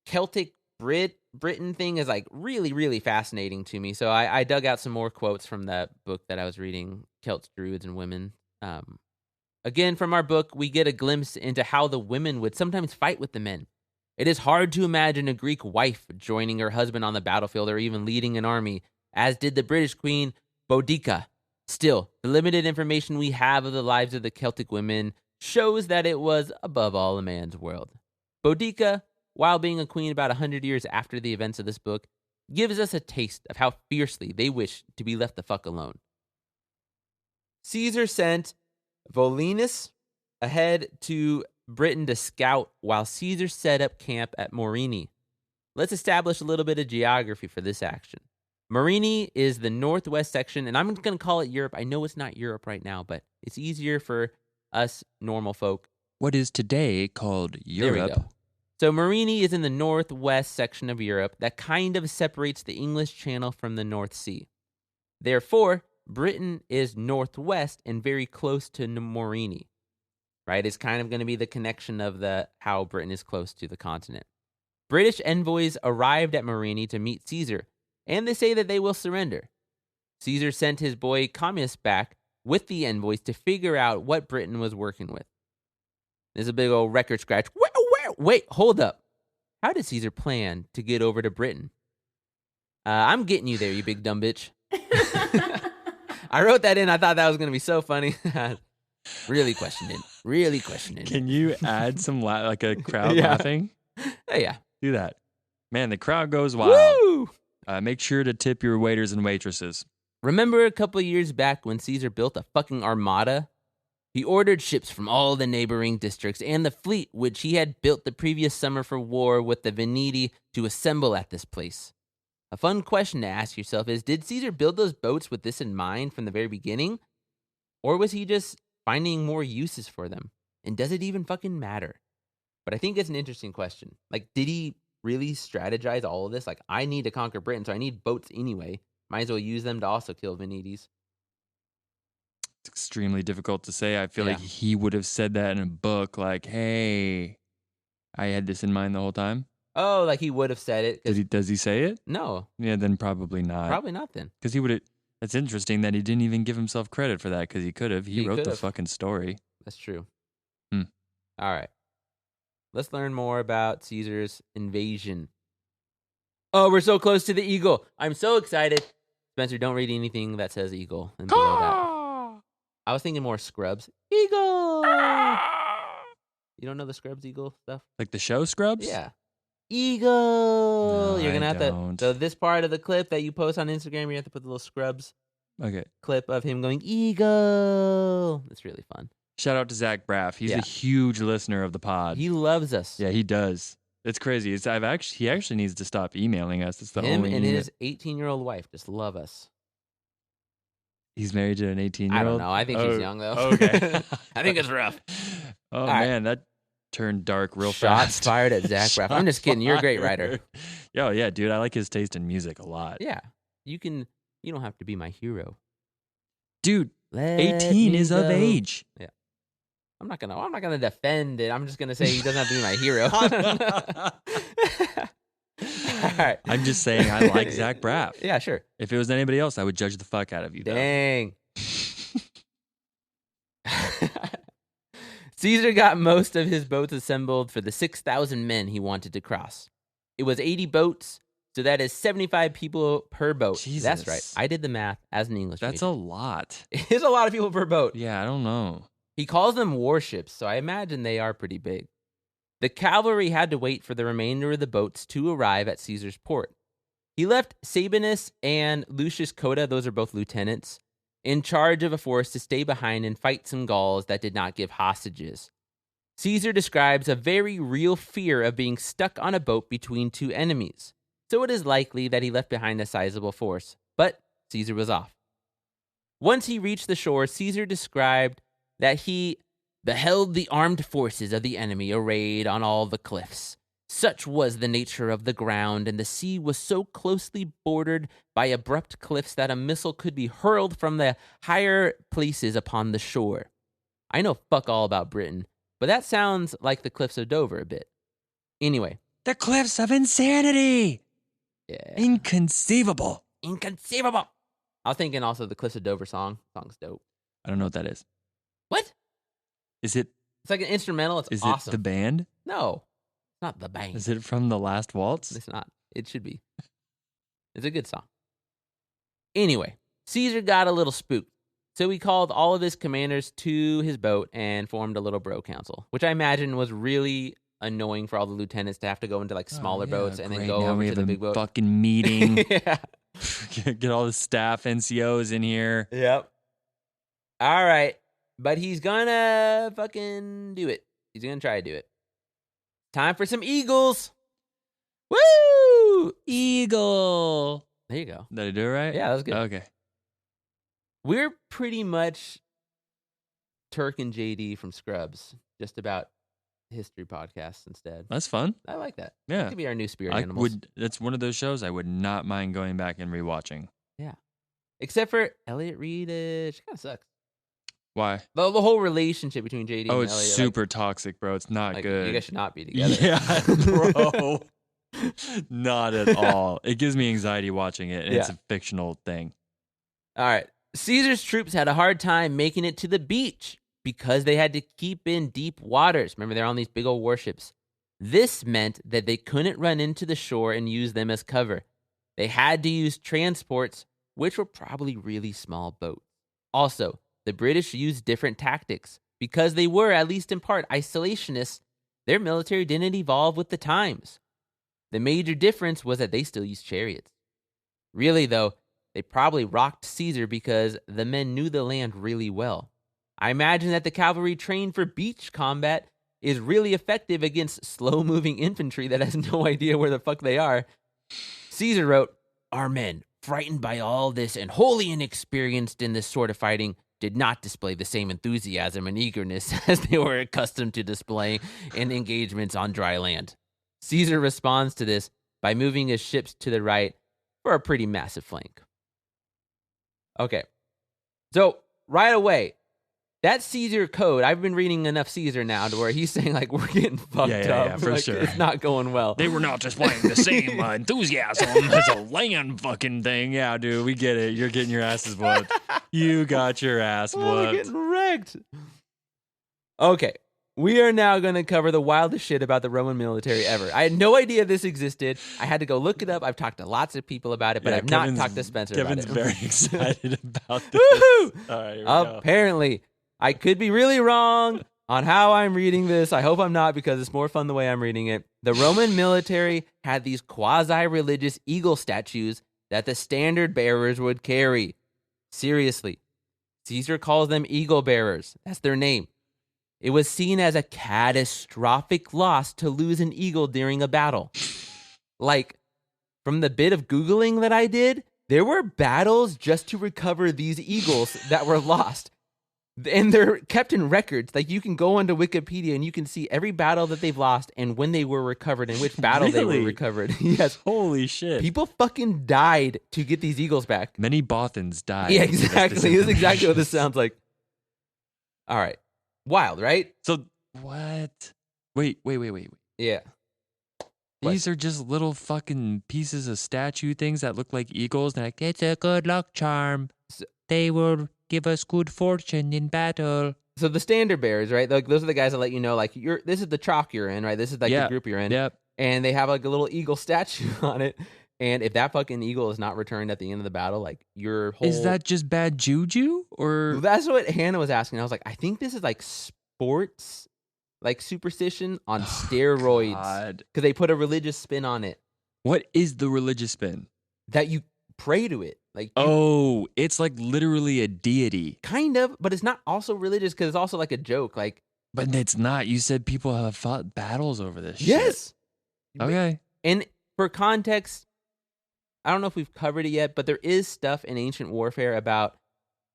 Celtic Britain thing is like really, really fascinating to me. So I dug out some more quotes from that book that I was reading, Celts, Druids, and Women. Again, from our book, we get a glimpse into how the women would sometimes fight with the men. It is hard to imagine a Greek wife joining her husband on the battlefield or even leading an army, as did the British queen Boudica. Still, the limited information we have of the lives of the Celtic women shows that it was above all a man's world. Boudica, while being a queen about 100 years after the events of this book, gives us a taste of how fiercely they wish to be left the fuck alone. Caesar sent Volinus ahead to Britain to scout while Caesar set up camp at Morini. Let's establish a little bit of geography for this action. Morini is the northwest section, and I'm going to call it Europe. I know it's not Europe right now, but it's easier for us normal folk. What is today called Europe. There we go. So Morini is in the northwest section of Europe that kind of separates the English Channel from the North Sea. Therefore, Britain is northwest and very close to Morini. Right? It's kind of going to be the connection of how Britain is close to the continent. British envoys arrived at Morini to meet Caesar, and they say that they will surrender. Caesar sent his boy Commius back with the envoys to figure out what Britain was working with. There's a big old record scratch. Wait, hold up. How did Caesar plan to get over to Britain? I'm getting you there, you big dumb bitch. I wrote that in. I thought that was going to be so funny. Really questioned it. Can you add some like a crowd Yeah. laughing? Yeah. Do that. Man, the crowd goes wild. Woo! Make sure to tip your waiters and waitresses. Remember a couple of years back when Caesar built a fucking armada? He ordered ships from all the neighboring districts and the fleet which he had built the previous summer for war with the Veneti to assemble at this place. A fun question to ask yourself is, did Caesar build those boats with this in mind from the very beginning? Or was he just finding more uses for them? And does it even fucking matter? But I think it's an interesting question. Like, did he really strategize all of this? Like, I need to conquer Britain, so I need boats anyway. Might as well use them to also kill Venetes. It's extremely difficult to say. I feel like Yeah. he would have said that in a book, like, hey, I had this in mind the whole time. Oh, like he would have said it. 'Cause Does he say it? no, Yeah, then probably not. probably not then. Because he would have. That's interesting that he didn't even give himself credit for that because he could have. He wrote the could've. fucking story. That's true. All right. Let's learn more about Caesar's invasion. Oh, we're so close to the eagle. I'm so excited. Spencer, don't read anything that says eagle and below that. I was thinking more Scrubs. Eagle. You don't know the Scrubs eagle stuff? Like the show Scrubs? Yeah. Eagle. No, You're going to I have don't. to. So this part of the clip that you post on Instagram, you have to put the little Scrubs Okay. clip of him going, eagle. It's really fun. Shout out to Zach Braff. He's Yeah. a huge listener of the pod. He loves us. Yeah, he does. It's crazy. He actually needs to stop emailing us. It's the Him only and email. his 18-year-old wife just love us. He's married to an 18-year-old? I don't know. I think she's young, though. Okay. I think it's rough. Oh, right. man, that turned dark real Shots fast. fired at Zach Braff. I'm just kidding. You're a great writer. Yo, yeah, dude. I like his taste in music a lot. Yeah. You don't have to be my hero. Dude, Let 18 me is of go. age. Yeah. I'm not gonna defend it. I'm just gonna say he doesn't have to be my hero. All right. I'm just saying I like Zach Braff. Yeah, sure. If it was anybody else, I would judge the fuck out of you. though. Dang. Caesar got most of his boats assembled for the 6,000 men he wanted to cross. It was 80 boats, so that is 75 people per boat. That's right. Jesus. I did the math as an English That's major. a lot. It is a lot of people per boat. Yeah, I don't know. He calls them warships, so I imagine they are pretty big. The cavalry had to wait for the remainder of the boats to arrive at Caesar's port. He left Sabinus and Lucius Cotta, those are both lieutenants, in charge of a force to stay behind and fight some Gauls that did not give hostages. Caesar describes a very real fear of being stuck on a boat between two enemies, so it is likely that he left behind a sizable force, but Caesar was off. Once he reached the shore, Caesar described that he beheld the armed forces of the enemy arrayed on all the cliffs. Such was the nature of the ground, and the sea was so closely bordered by abrupt cliffs that a missile could be hurled from the higher places upon the shore. I know fuck all about Britain, but that sounds like the cliffs of Dover a bit. Anyway. The cliffs of insanity. Yeah. Inconceivable. Inconceivable. I was thinking also the Cliffs of Dover song. Song's dope. I don't know what that is. What? Is it? It's like an instrumental. It's Is awesome. it the band? No, it's not the band. Is it from The Last Waltz? It's not. It should be. It's a good song. Anyway, Caesar got a little spooked, so he called all of his commanders to his boat and formed a little bro council, which I imagine was really annoying for all the lieutenants to have to go into like smaller boats and then go now over we to have the a big boat. fucking meeting. Yeah. Get all the staff NCOs in here. Yep. All right. But he's gonna fucking do it. He's gonna try to do it. Time for some eagles. Woo! Eagle. There you go. Did I do it right? Yeah, that was good. Okay. We're pretty much Turk and JD from Scrubs, just about history podcasts instead. That's fun. I like that. Yeah. That could be our new spirit animals. That's one of those shows I would not mind going back and rewatching. Except for Elliot Reed, she kind of sucks. Why? The whole relationship between JD and Oh, Elliot. it's super toxic, bro. It's not like, good. You guys should not be together. Yeah, bro. Not at all. It gives me anxiety watching it, and it's Yeah. a fictional thing. All right. Caesar's troops had a hard time making it to the beach because they had to keep in deep waters. Remember, they're on these big old warships. This meant that they couldn't run into the shore and use them as cover. They had to use transports, which were probably really small boats. Also, the British used different tactics. Because they were, at least in part, isolationists, their military didn't evolve with the times. The major difference was that they still used chariots. Really, though, they probably rocked Caesar because the men knew the land really well. I imagine that the cavalry trained for beach combat is really effective against slow-moving infantry that has no idea where the fuck they are. Caesar wrote, "Our men, frightened by all this and wholly inexperienced in this sort of fighting, did not display the same enthusiasm and eagerness as they were accustomed to displaying in engagements on dry land." Caesar responds to this by moving his ships to the right for a pretty massive flank. Okay, so right away, that Caesar code, I've been reading enough Caesar now to where he's saying, like, we're getting fucked up. Yeah, for Like, sure. It's not going well. They were not displaying the same enthusiasm as a land fucking thing. Yeah, dude, we get it. You're getting your asses whooped. You got your ass Oh, we're whooped. getting wrecked. Okay, We are now going to cover the wildest shit about the Roman military ever. I had no idea this existed. I had to go look it up. I've talked to lots of people about it, but I've not talked to Spencer Kevin's about it. very excited about this. Woohoo! All right, here we go. Apparently, I could be really wrong on how I'm reading this. I hope I'm not because it's more fun the way I'm reading it. The Roman military had these quasi-religious eagle statues that the standard bearers would carry. Seriously, Caesar calls them eagle bearers. That's their name. It was seen as a catastrophic loss to lose an eagle during a battle. Like, from the bit of Googling that I did, there were battles just to recover these eagles that were lost. And they're kept in records. Like, you can go onto Wikipedia and you can see every battle that they've lost and when they were recovered and which battle they Really? were recovered. Yes. Holy shit. People fucking died to get these eagles back. Many Bothans died. Yeah, to get exactly. this This is exactly information. what this sounds like. All right. Wild, right? So, what? Wait. Yeah. What? These are just little fucking pieces of statue things that look like eagles. They're like, it's a good luck charm. They will give us good fortune in battle. So the standard bearers, right? Like, those are the guys that let you know, like, this is the chalk you're in, right? This is like the group you're in. Yep. And they have like a little eagle statue on it. And if that fucking eagle is not returned at the end of the battle, like, your whole... Is that just bad juju? Or That's what Hannah was asking. I was like, I think this is like sports, like superstition on steroids. God. Because they put a religious spin on it. What is the religious spin? That you pray to it. Like, Oh, it's like literally a deity. kind of, but it's not also religious because it's also like a joke. Like, But it's not. You said people have fought battles over this shit. yes. Okay. And for context, I don't know if we've covered it yet, but there is stuff in ancient warfare about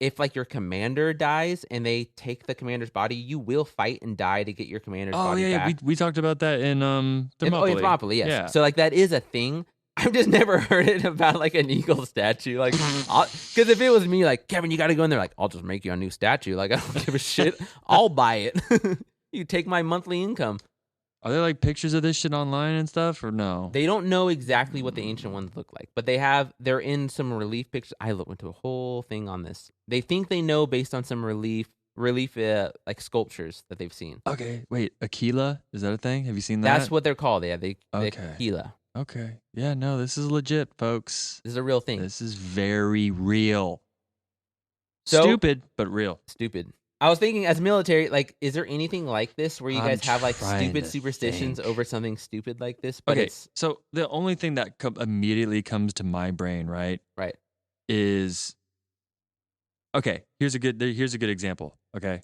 if like your commander dies and they take the commander's body, you will fight and die to get your commander's Oh, body yeah. back. We talked about that in Thermopylae. In Thermopylae, yes. Yeah. So like that is a thing. I've just never heard it about like an eagle statue. Like, because if it was me, like, Kevin, you got to go in there. Like, I'll just make you a new statue. Like, I don't give a shit. I'll buy it. You take my monthly income. Are there like pictures of this shit online and stuff or no? They don't know exactly what the ancient ones look like, but they're in some relief pictures. I went to a whole thing on this. They think they know based on some relief like sculptures that they've seen. Okay. Wait, Aquila? Is that a thing? Have you seen that? That's what they're called. Yeah, they Okay. Gila. Okay. Yeah, no, this is legit, folks. This is a real thing. This is very real. So- Stupid, but real. Stupid. I was thinking, as military, like, is there anything like this where you I'm guys have like trying stupid to superstitions think. over something stupid like this? But Okay, it's so the only thing that immediately comes to my brain, right, right. is okay. Here's a good example. Okay,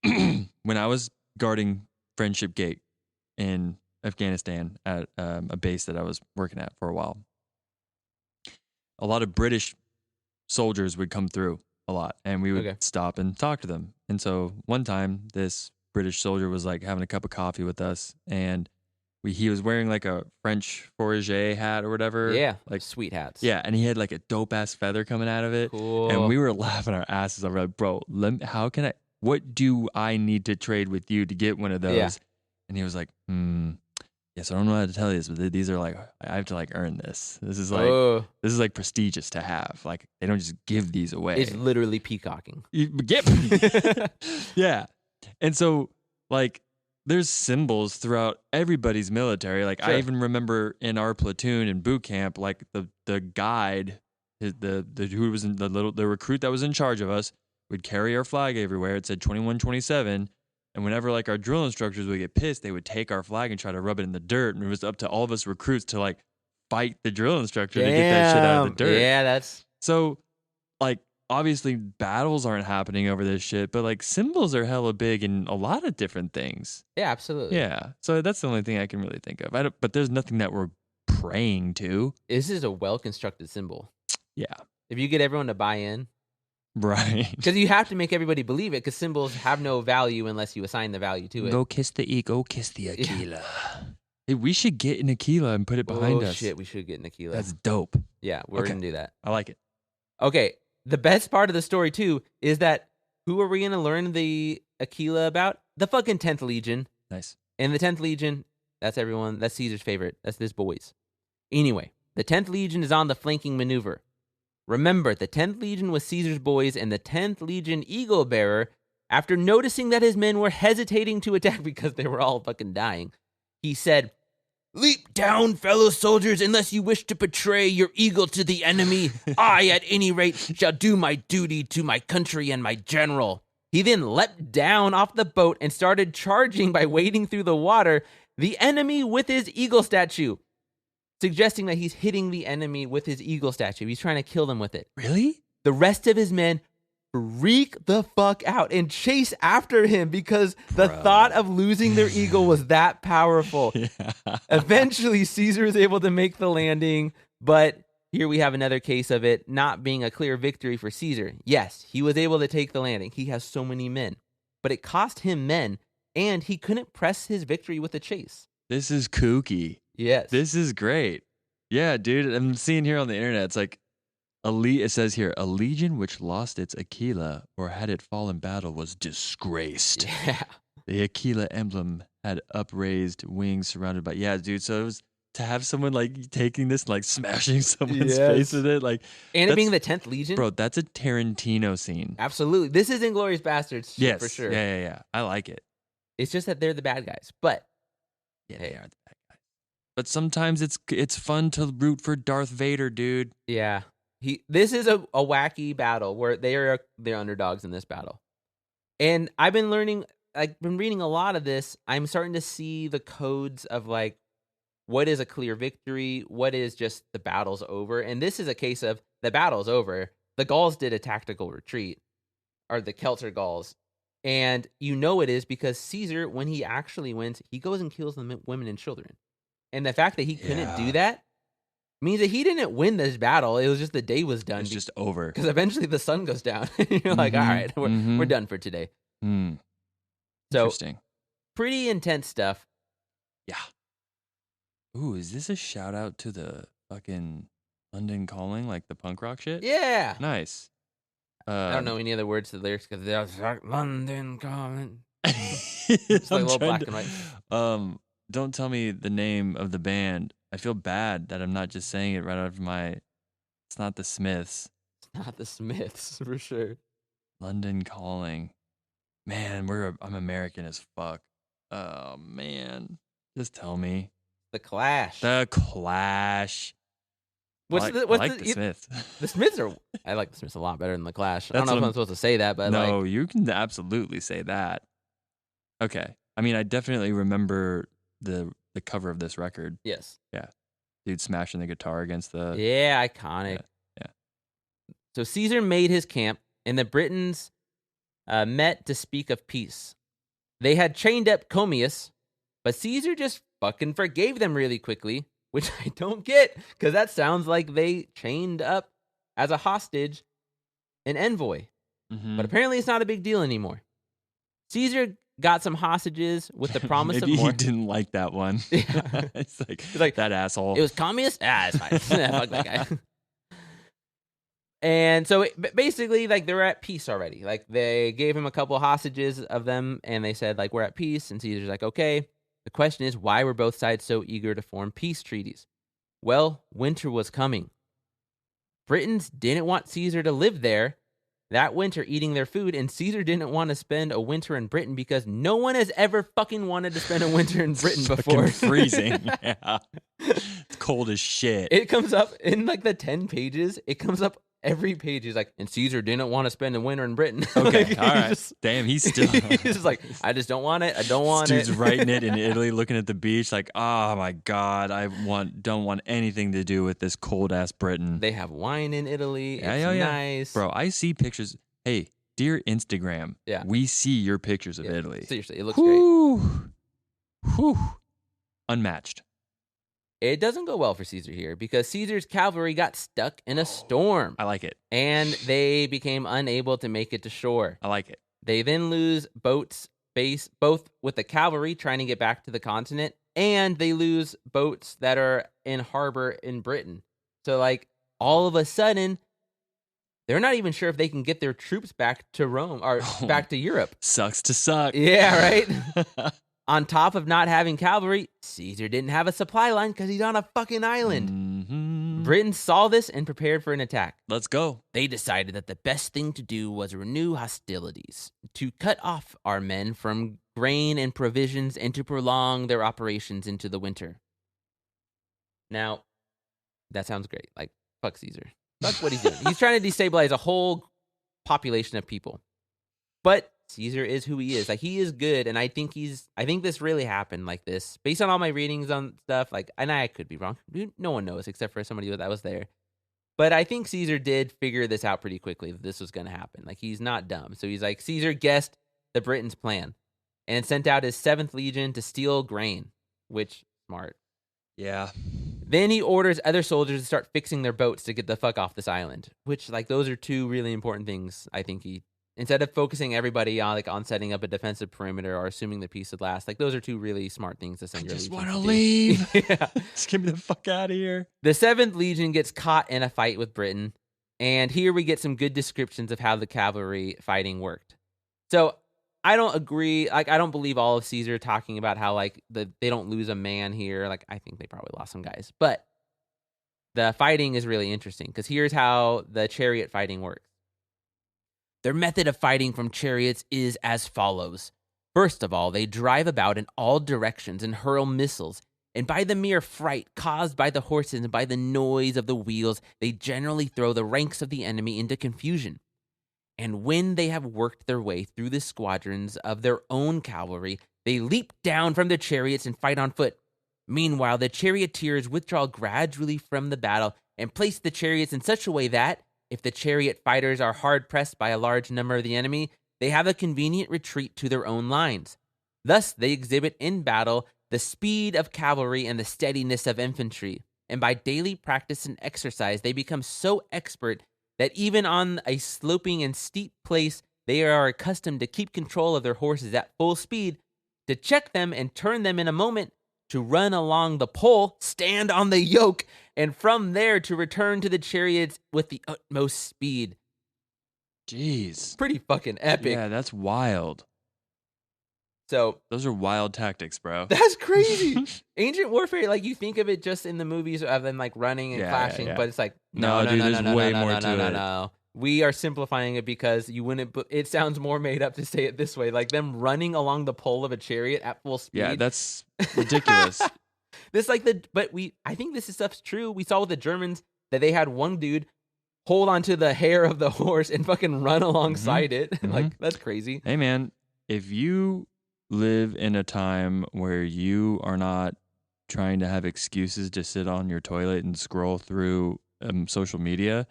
when I was guarding Friendship Gate in Afghanistan at a base that I was working at for a while, a lot of British soldiers would come through a lot, and we would Okay. stop and talk to them. And so one time, this British soldier was like having a cup of coffee with us, and he was wearing like a French fourragère hat or whatever. Yeah, like sweet hats. yeah, and he had like a dope ass feather coming out of it. Cool. And we were laughing our asses off. We're like, bro, what do I need to trade with you to get one of those? Yeah. And he was like, yes, I don't know how to tell you this, but these are like, I have to like earn this. This is like, Oh, this is like prestigious to have. Like, they don't just give these away. it's literally peacocking. Yeah. And so, like, there's symbols throughout everybody's military. Like, Sure. I even remember in our platoon in boot camp, like the guide, the who was in the recruit that was in charge of us would carry our flag everywhere. It said 2127. And whenever like our drill instructors would get pissed, they would take our flag and try to rub it in the dirt. And it was up to all of us recruits to like fight the drill instructor to get that shit out of the dirt. Yeah, that's So, like, obviously battles aren't happening over this shit, but like symbols are hella big in a lot of different things. absolutely. Yeah. So that's the only thing I can really think of. But there's nothing that we're praying to. This is a well constructed symbol. Yeah. If you get everyone to buy in, Right. because you have to make everybody believe it, because symbols have no value unless you assign the value to it. Go kiss the Aquila. Hey, we should get an Aquila and put it behind Oh us. shit, we should get an Aquila. That's dope. Yeah, we're Okay. gonna do that. I like it. Okay, the best part of the story too is that who are we gonna learn the Aquila about? The fucking 10th Legion. Nice. And the 10th Legion, that's everyone. That's Caesar's favorite. That's his boys. Anyway, the 10th Legion is on the flanking maneuver. Remember, the 10th Legion was Caesar's boys, and the 10th Legion eagle bearer After noticing that his men were hesitating to attack because they were all fucking dying, he said, "Leap down, fellow soldiers, unless you wish to betray your eagle to the enemy. I, at any rate, shall do my duty to my country and my general." He then leapt down off the boat and started charging by wading through the water the enemy with his eagle statue, suggesting that he's hitting the enemy with his eagle statue. He's trying to kill them with it. Really? The rest of his men freak the fuck out and chase after him because the thought of losing their eagle was that powerful. Yeah. Eventually, Caesar is able to make the landing, but here we have another case of it not being a clear victory for Caesar. Yes, he was able to take the landing. He has so many men, but it cost him men, and he couldn't press his victory with the chase. This is kooky. Yes. This is great. Yeah, dude. I'm seeing here on the internet, it's like, it says here, a legion which lost its Aquila or had it fall in battle was disgraced. Yeah. The Aquila emblem had upraised wings surrounded by, yeah, dude. So it was to have someone like taking this, like smashing someone's face with it. Like, And it being the 10th Legion. bro, that's a Tarantino scene. Absolutely. This is Inglourious Bastards Yes. for sure. Yeah. I like it. It's just that they're the bad guys. But Yeah, they are the bad guys. But sometimes it's fun to root for Darth Vader, dude. yeah, this is a wacky battle where they're underdogs in this battle. And I've been learning, I've been reading a lot of this. I'm starting to see the codes of like, what is a clear victory? What is just the battle's over? And this is a case of the battle's over. The Gauls did a tactical retreat, or the Celts or Gauls. And you know it is because Caesar, when he actually wins, he goes and kills the women and children. And the fact that he couldn't do that means that he didn't win this battle. It was just the day was done. It's just over. Because eventually the sun goes down. You're like, all right, we're done for today. Mm. So Interesting. pretty intense stuff. Yeah. Ooh, is this a shout out to the fucking London Calling, like the punk rock shit? Yeah. Nice. I don't know any other words to the lyrics because they're like London calling. It's like a little black and white. Don't tell me the name of the band. I feel bad that I'm not just saying it right out of my. It's not the Smiths. It's not the Smiths for sure. London Calling. Man, I'm American as fuck. Oh man, just tell me. The Clash. The Clash. What's I the like the Smiths. The Smiths are. I like the Smiths a lot better than the Clash. I don't That's know if what I'm supposed to say that, but no, like, you can absolutely say that. Okay, I mean, I definitely remember the cover of this record. yes, Dude smashing the guitar against the. yeah, iconic. Yeah. So Caesar made his camp, and the Britons met to speak of peace. They had chained up Commius, but Caesar just fucking forgave them really quickly, which I don't get, because that sounds like they chained up as a hostage an envoy. Mhm. But apparently it's not a big deal anymore. Caesar got some hostages with the promise Maybe of more. he didn't like that one. Yeah. It's He's like, that asshole. it was communist? It's fine. Fuck that guy. And so basically, like, they were at peace already. Like, they gave him a couple hostages of them, and they said, like, we're at peace. And Caesar's like, okay. The question is, why were both sides so eager to form peace treaties? Well, winter was coming. Britons didn't want Caesar to live there that winter eating their food, and Caesar didn't want to spend a winter in Britain because no one has ever fucking wanted to spend a winter in Britain before. Fucking freezing. Yeah. It's cold as shit. It comes up in like the 10 pages. It comes up every page. He's like, and Caesar didn't want to spend a winter in Britain. Okay, Like, all right. Damn, he's still. He's just like, I just don't want it. I don't want Dude's it. writing it in Italy, looking at the beach, like, oh my god, don't want anything to do with this cold ass Britain. They have wine in Italy. It's Yeah. nice. Bro, I see pictures. Hey, dear Instagram, Yeah. we see your pictures of Yeah, Italy. seriously, it looks great. Whew. Unmatched. It doesn't go well for Caesar here because Caesar's cavalry got stuck in a storm I like it. and they became unable to make it to shore. I like it. They then lose both with the cavalry trying to get back to the continent, and they lose boats that are in harbor in Britain. So, like, all of a sudden, they're not even sure if they can get their troops back to Rome or back to Europe. Sucks to suck. Yeah, right? On top of not having cavalry, Caesar didn't have a supply line because he's on a fucking island. Britain saw this and prepared for an attack. Let's go. They decided that the best thing to do was renew hostilities, to cut off our men from grain and provisions, and to prolong their operations into the winter. Now, that sounds great. Like, fuck Caesar. Fuck what he's doing. He's trying to destabilize a whole population of people. But Caesar is who he is. Like, he is good, and I think this really happened like this. Based on all my readings on stuff, like, and I could be wrong. No one knows except for somebody that was there. But I think Caesar did figure this out pretty quickly that this was going to happen. Like, he's not dumb. So he's like, Caesar guessed the Britons' plan and sent out his 7th Legion to steal grain, which, smart. Yeah. Then he orders other soldiers to start fixing their boats to get the fuck off this island, which, like, those are two really important things I think he, instead of focusing everybody on, like, on setting up a defensive perimeter or assuming the peace would last, like, those are two really smart things to send your just legion want to do. leave. Yeah. Just get me the fuck out of here. The 7th Legion gets caught in a fight with Britain, and here we get some good descriptions of how the cavalry fighting worked. So I don't agree. Like, I don't believe all of Caesar talking about how, like, they don't lose a man here. Like, I think they probably lost some guys. But the fighting is really interesting because here's how the chariot fighting works. Their method of fighting from chariots is as follows. First of all, they drive about in all directions and hurl missiles. And by the mere fright caused by the horses and by the noise of the wheels, they generally throw the ranks of the enemy into confusion. And when they have worked their way through the squadrons of their own cavalry, they leap down from the chariots and fight on foot. Meanwhile, the charioteers withdraw gradually from the battle and place the chariots in such a way that, if the chariot fighters are hard-pressed by a large number of the enemy, they have a convenient retreat to their own lines. Thus, they exhibit in battle the speed of cavalry and the steadiness of infantry. And by daily practice and exercise, they become so expert that even on a sloping and steep place, they are accustomed to keep control of their horses at full speed, to check them and turn them in a moment, to run along the pole, stand on the yoke, and from there to return to the chariots with the utmost speed. Jeez. Pretty fucking epic. Yeah, that's wild. So Those are wild tactics, bro. that's crazy. Ancient warfare, like, you think of it just in the movies of them, like, running and Yeah, clashing, yeah. but it's like, No, dude, there's way more to it. no. We are simplifying it because you wouldn't. It sounds more made up to say it this way, like them running along the pole of a chariot at full speed. Yeah, that's ridiculous. This I think this stuff's true. We saw with the Germans that they had one dude hold onto the hair of the horse and fucking run alongside it. Like, that's crazy. Hey, man, if you live in a time where you are not trying to have excuses to sit on your toilet and scroll through social media,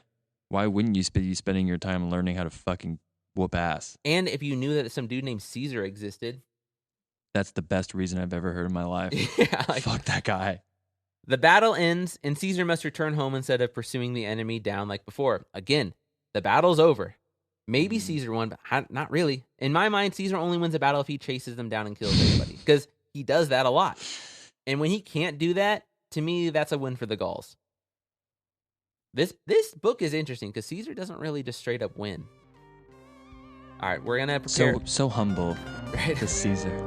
why wouldn't you be spending your time learning how to fucking whoop ass? And if you knew that some dude named Caesar existed, That's the best reason I've ever heard in my life. yeah, like, Fuck that guy. the battle ends, and Caesar must return home instead of pursuing the enemy down like before. Again, the battle's over. Maybe Caesar won, but not really. In my mind, Caesar only wins a battle if he chases them down and kills everybody, because he does that a lot. And when he can't do that, to me, that's a win for the Gauls. This book is interesting because Caesar doesn't really just straight up win. All right, we're gonna prepare. So humble, Right? the Caesar.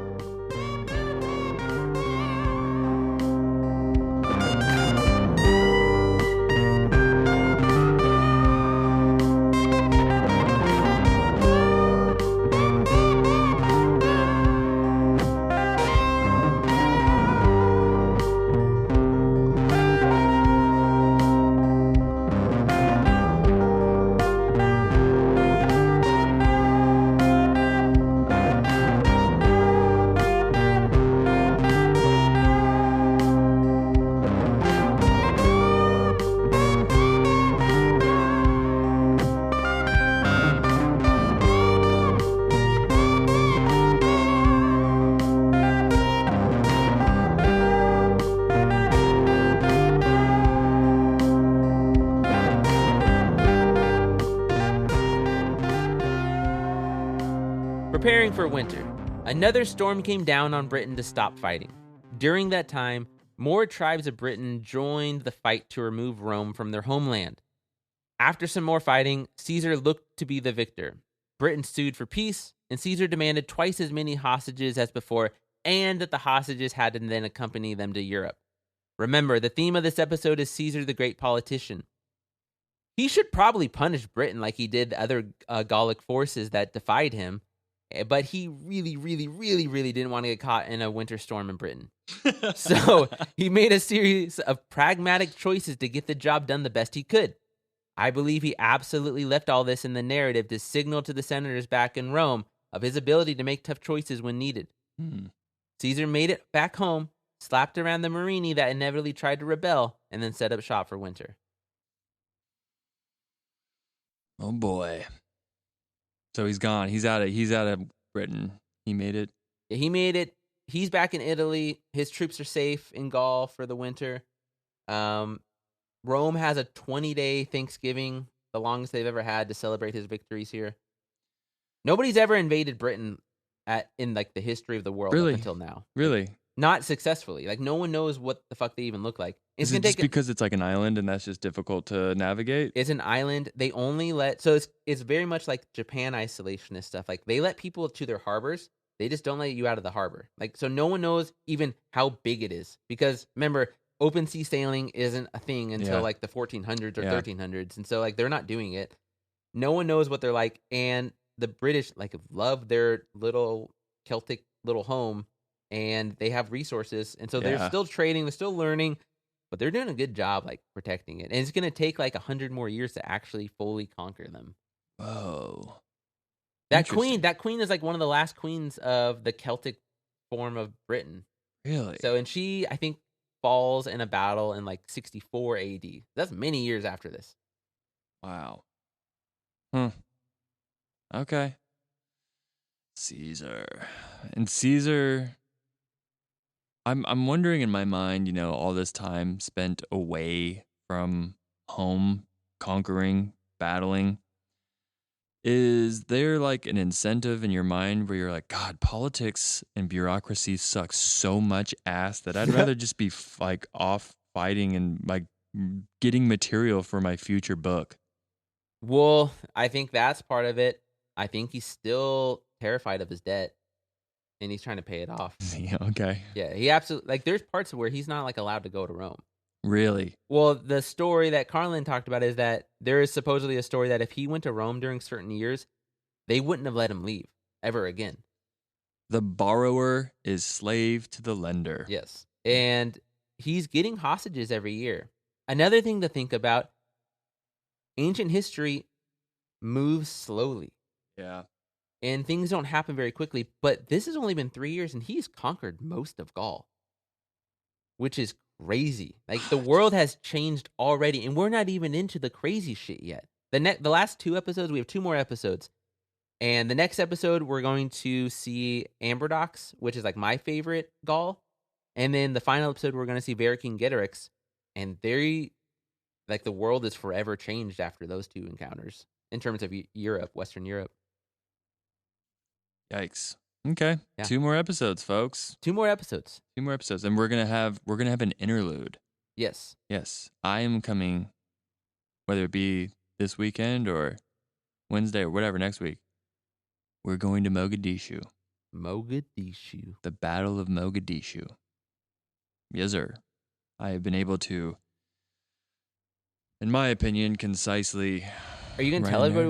Preparing for winter, another storm came down on Britain to stop fighting. During that time, more tribes of Britain joined the fight to remove Rome from their homeland. After some more fighting, Caesar looked to be the victor. Britain sued for peace, and Caesar demanded twice as many hostages as before, and that the hostages had to then accompany them to Europe. Remember, the theme of this episode is Caesar the Great Politician. He should probably punish Britain like he did the other Gallic forces that defied him, but he really, really, really, really didn't want to get caught in a winter storm in Britain. So he made a series of pragmatic choices to get the job done the best he could. I believe he absolutely left all this in the narrative to signal to the senators back in Rome of his ability to make tough choices when needed. Caesar made it back home, slapped around the Morini that inevitably tried to rebel, and then set up shop for winter. Oh boy. So he's gone. He's out of Britain. He made it. Yeah, he made it. He's back in Italy. His troops are safe in Gaul for the winter. Rome has a 20-day Thanksgiving, the longest they've ever had to celebrate his victories here. Nobody's ever invaded Britain in like the history of the world up until now. Really? Not successfully. Like no one knows what the fuck they even look like. Is it just because it's like an island and that's just difficult to navigate? It's an island. They only it's very much like Japan isolationist stuff. Like they let people to their harbors. They just don't let you out of the harbor. Like so no one knows even how big it is. Because remember, open sea sailing isn't a thing until like the 1400s or 1300s. And so like they're not doing it. No one knows what they're like. And the British like love their little Celtic little home and they have resources. And so they're still trading, they're still learning, but they're doing a good job like protecting it. And it's going to take like 100 more years to actually fully conquer them. Whoa. That queen is like one of the last queens of the Celtic form of Britain. Really? So, and she, I think, falls in a battle in like 64 AD. That's many years after this. Wow. Okay. Caesar. I'm wondering in my mind, you know, all this time spent away from home, conquering, battling. Is there like an incentive in your mind where you're like, God, politics and bureaucracy suck so much ass that I'd rather just be like off fighting and like getting material for my future book? Well, I think that's part of it. I think he's still terrified of his debt and he's trying to pay it off. Yeah, okay. Yeah, he absolutely, like there's parts where he's not like allowed to go to Rome. Really? Well, the story that Carlin talked about is that there is supposedly a story that if he went to Rome during certain years, they wouldn't have let him leave ever again. The borrower is slave to the lender. Yes. And he's getting hostages every year. Another thing to think about, ancient history moves slowly. Yeah. And things don't happen very quickly, but this has only been 3 years and he's conquered most of Gaul, which is crazy. Like the world has changed already and we're not even into the crazy shit yet. The last 2 episodes, we have 2 more episodes. And the next episode, we're going to see Amberdox, which is like my favorite Gaul. And then the final episode, we're going to see Vercingetorix. And like the world is forever changed after those 2 encounters in terms of Europe, Western Europe. Yikes. Okay. Yeah. 2 more episodes, folks. 2 more episodes. 2 more episodes. And we're gonna have an interlude. Yes. Yes. I am coming, whether it be this weekend or Wednesday or whatever next week. We're going to Mogadishu. Mogadishu. The Battle of Mogadishu. Yes, sir. I have been able to, in my opinion, concisely. Are you going to tell everybody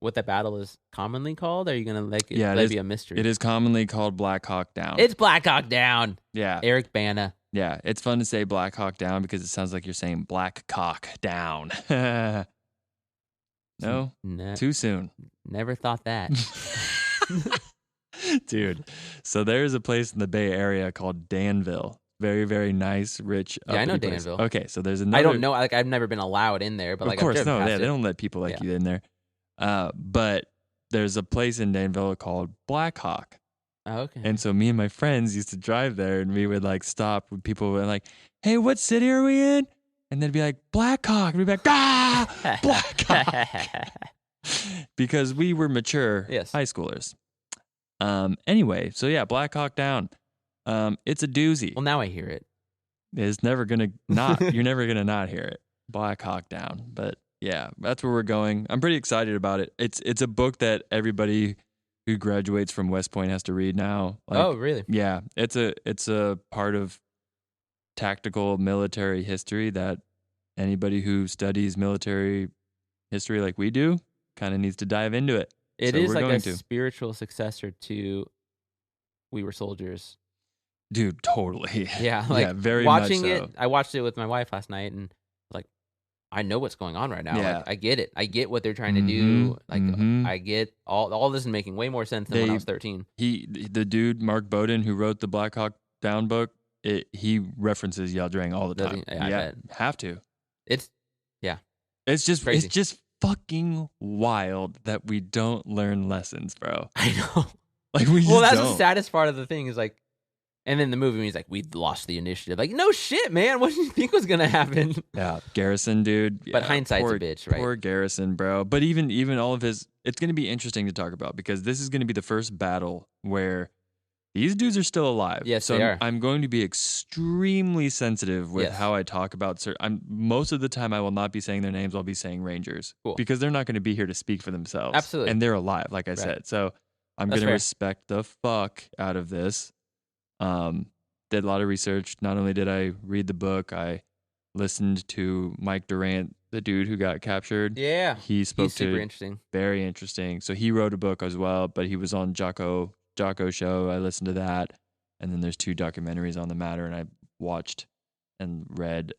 what that battle is commonly called? Or are you going to let it be a mystery? It is commonly called Black Hawk Down. It's Black Hawk Down. Yeah. Eric Bana. Yeah. It's fun to say Black Hawk Down because it sounds like you're saying Black Cock Down. No? Too soon. Never thought that. Dude. So there's a place in the Bay Area called Danville. Very, very nice, rich. Yeah, I know place. Danville. Okay, so there's another. I don't know. Like I've never been allowed in there, but of like course, I've driven no, past yeah, it. they don't let people like you in there. But there's a place in Danville called Black Hawk. Oh, okay. And so me and my friends used to drive there, and we would like stop when people were like, "Hey, what city are we in?" And they'd be like, "Black Hawk." And we'd be like, "Ah, Black Hawk," because we were mature high schoolers. Anyway, so yeah, Black Hawk Down. It's a doozy. Well, now I hear it. It's never gonna not. You're never gonna not hear it. Black Hawk Down. But yeah, that's where we're going. I'm pretty excited about it. It's a book that everybody who graduates from West Point has to read now. Like, oh, really? Yeah, it's a part of tactical military history that anybody who studies military history like we do kind of needs to dive into it. It So is we're like going a to. spiritual successor to We Were Soldiers. Dude, totally. Yeah, like very watching much it. so. I watched it with my wife last night, and like, I know what's going on right now. Yeah. Like, I get it. I get what they're trying to do. Like, mhm. I get all this is making way more sense than when I They- was 13. The dude Mark Bowden who wrote the Black Hawk Down book, he references Yeldrang all the Does time. he? Yeah, I bet. Have to. It's It's crazy. just fucking wild that we don't learn lessons, bro. I know. Like we just Well, that's don't. the saddest part of the thing is like, and then the movie when he's like, we lost the initiative. Like, no shit, man. What did you think was gonna happen? Yeah, Garrison, dude. But Yeah, hindsight's poor, a bitch, right? Poor Garrison, bro. But even all of his, it's going to be interesting to talk about because this is going to be the first battle where these dudes are still alive. Yes, so they are. I'm going to be extremely sensitive with Yes. how I talk about certain. Most of the time I will not be saying their names. I'll be saying Rangers Cool. because they're not going to be here to speak for themselves. Absolutely. and they're alive, like I Right. said. So I'm That's going to fair. respect the fuck out of this. Did a lot of research. Not only did I read the book, I listened to Mike Durant, the dude who got captured. Yeah. He spoke He's super to interesting. very interesting. So he wrote a book as well, but he was on Jocko show. I listened to that, and then there's 2 documentaries on the matter, and I watched and read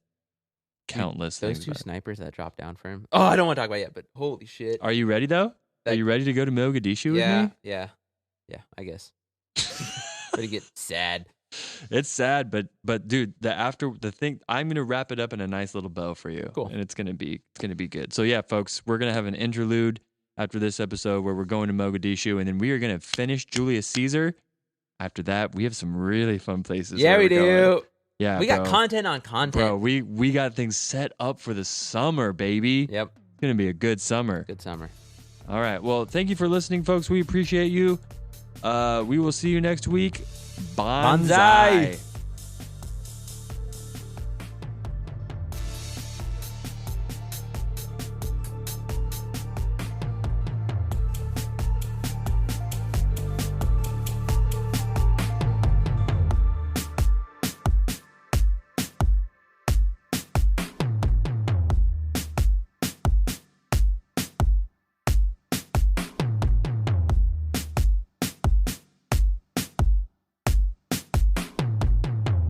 countless Those things. 2 about it. snipers that dropped down for him. Oh, I don't want to talk about it yet, but holy shit. Are you ready though? Are Like- you ready to go to Mogadishu with Yeah, me? yeah, I guess. But it gets sad. It's sad, but dude, the thing, I'm gonna wrap it up in a nice little bow for you. Cool. And it's gonna be good. So yeah, folks, we're gonna have an interlude after this episode where we're going to Mogadishu, and then we are gonna finish Julius Caesar. After that, we have some really fun places. Yeah, where we we're going. do. Yeah, We got bro. content on content. Bro, we got things set up for the summer, baby. Yep, It's gonna be a good summer. good summer. All right. Well, thank you for listening, folks. We appreciate you. We will see you next week. Bonsai. Bonsai.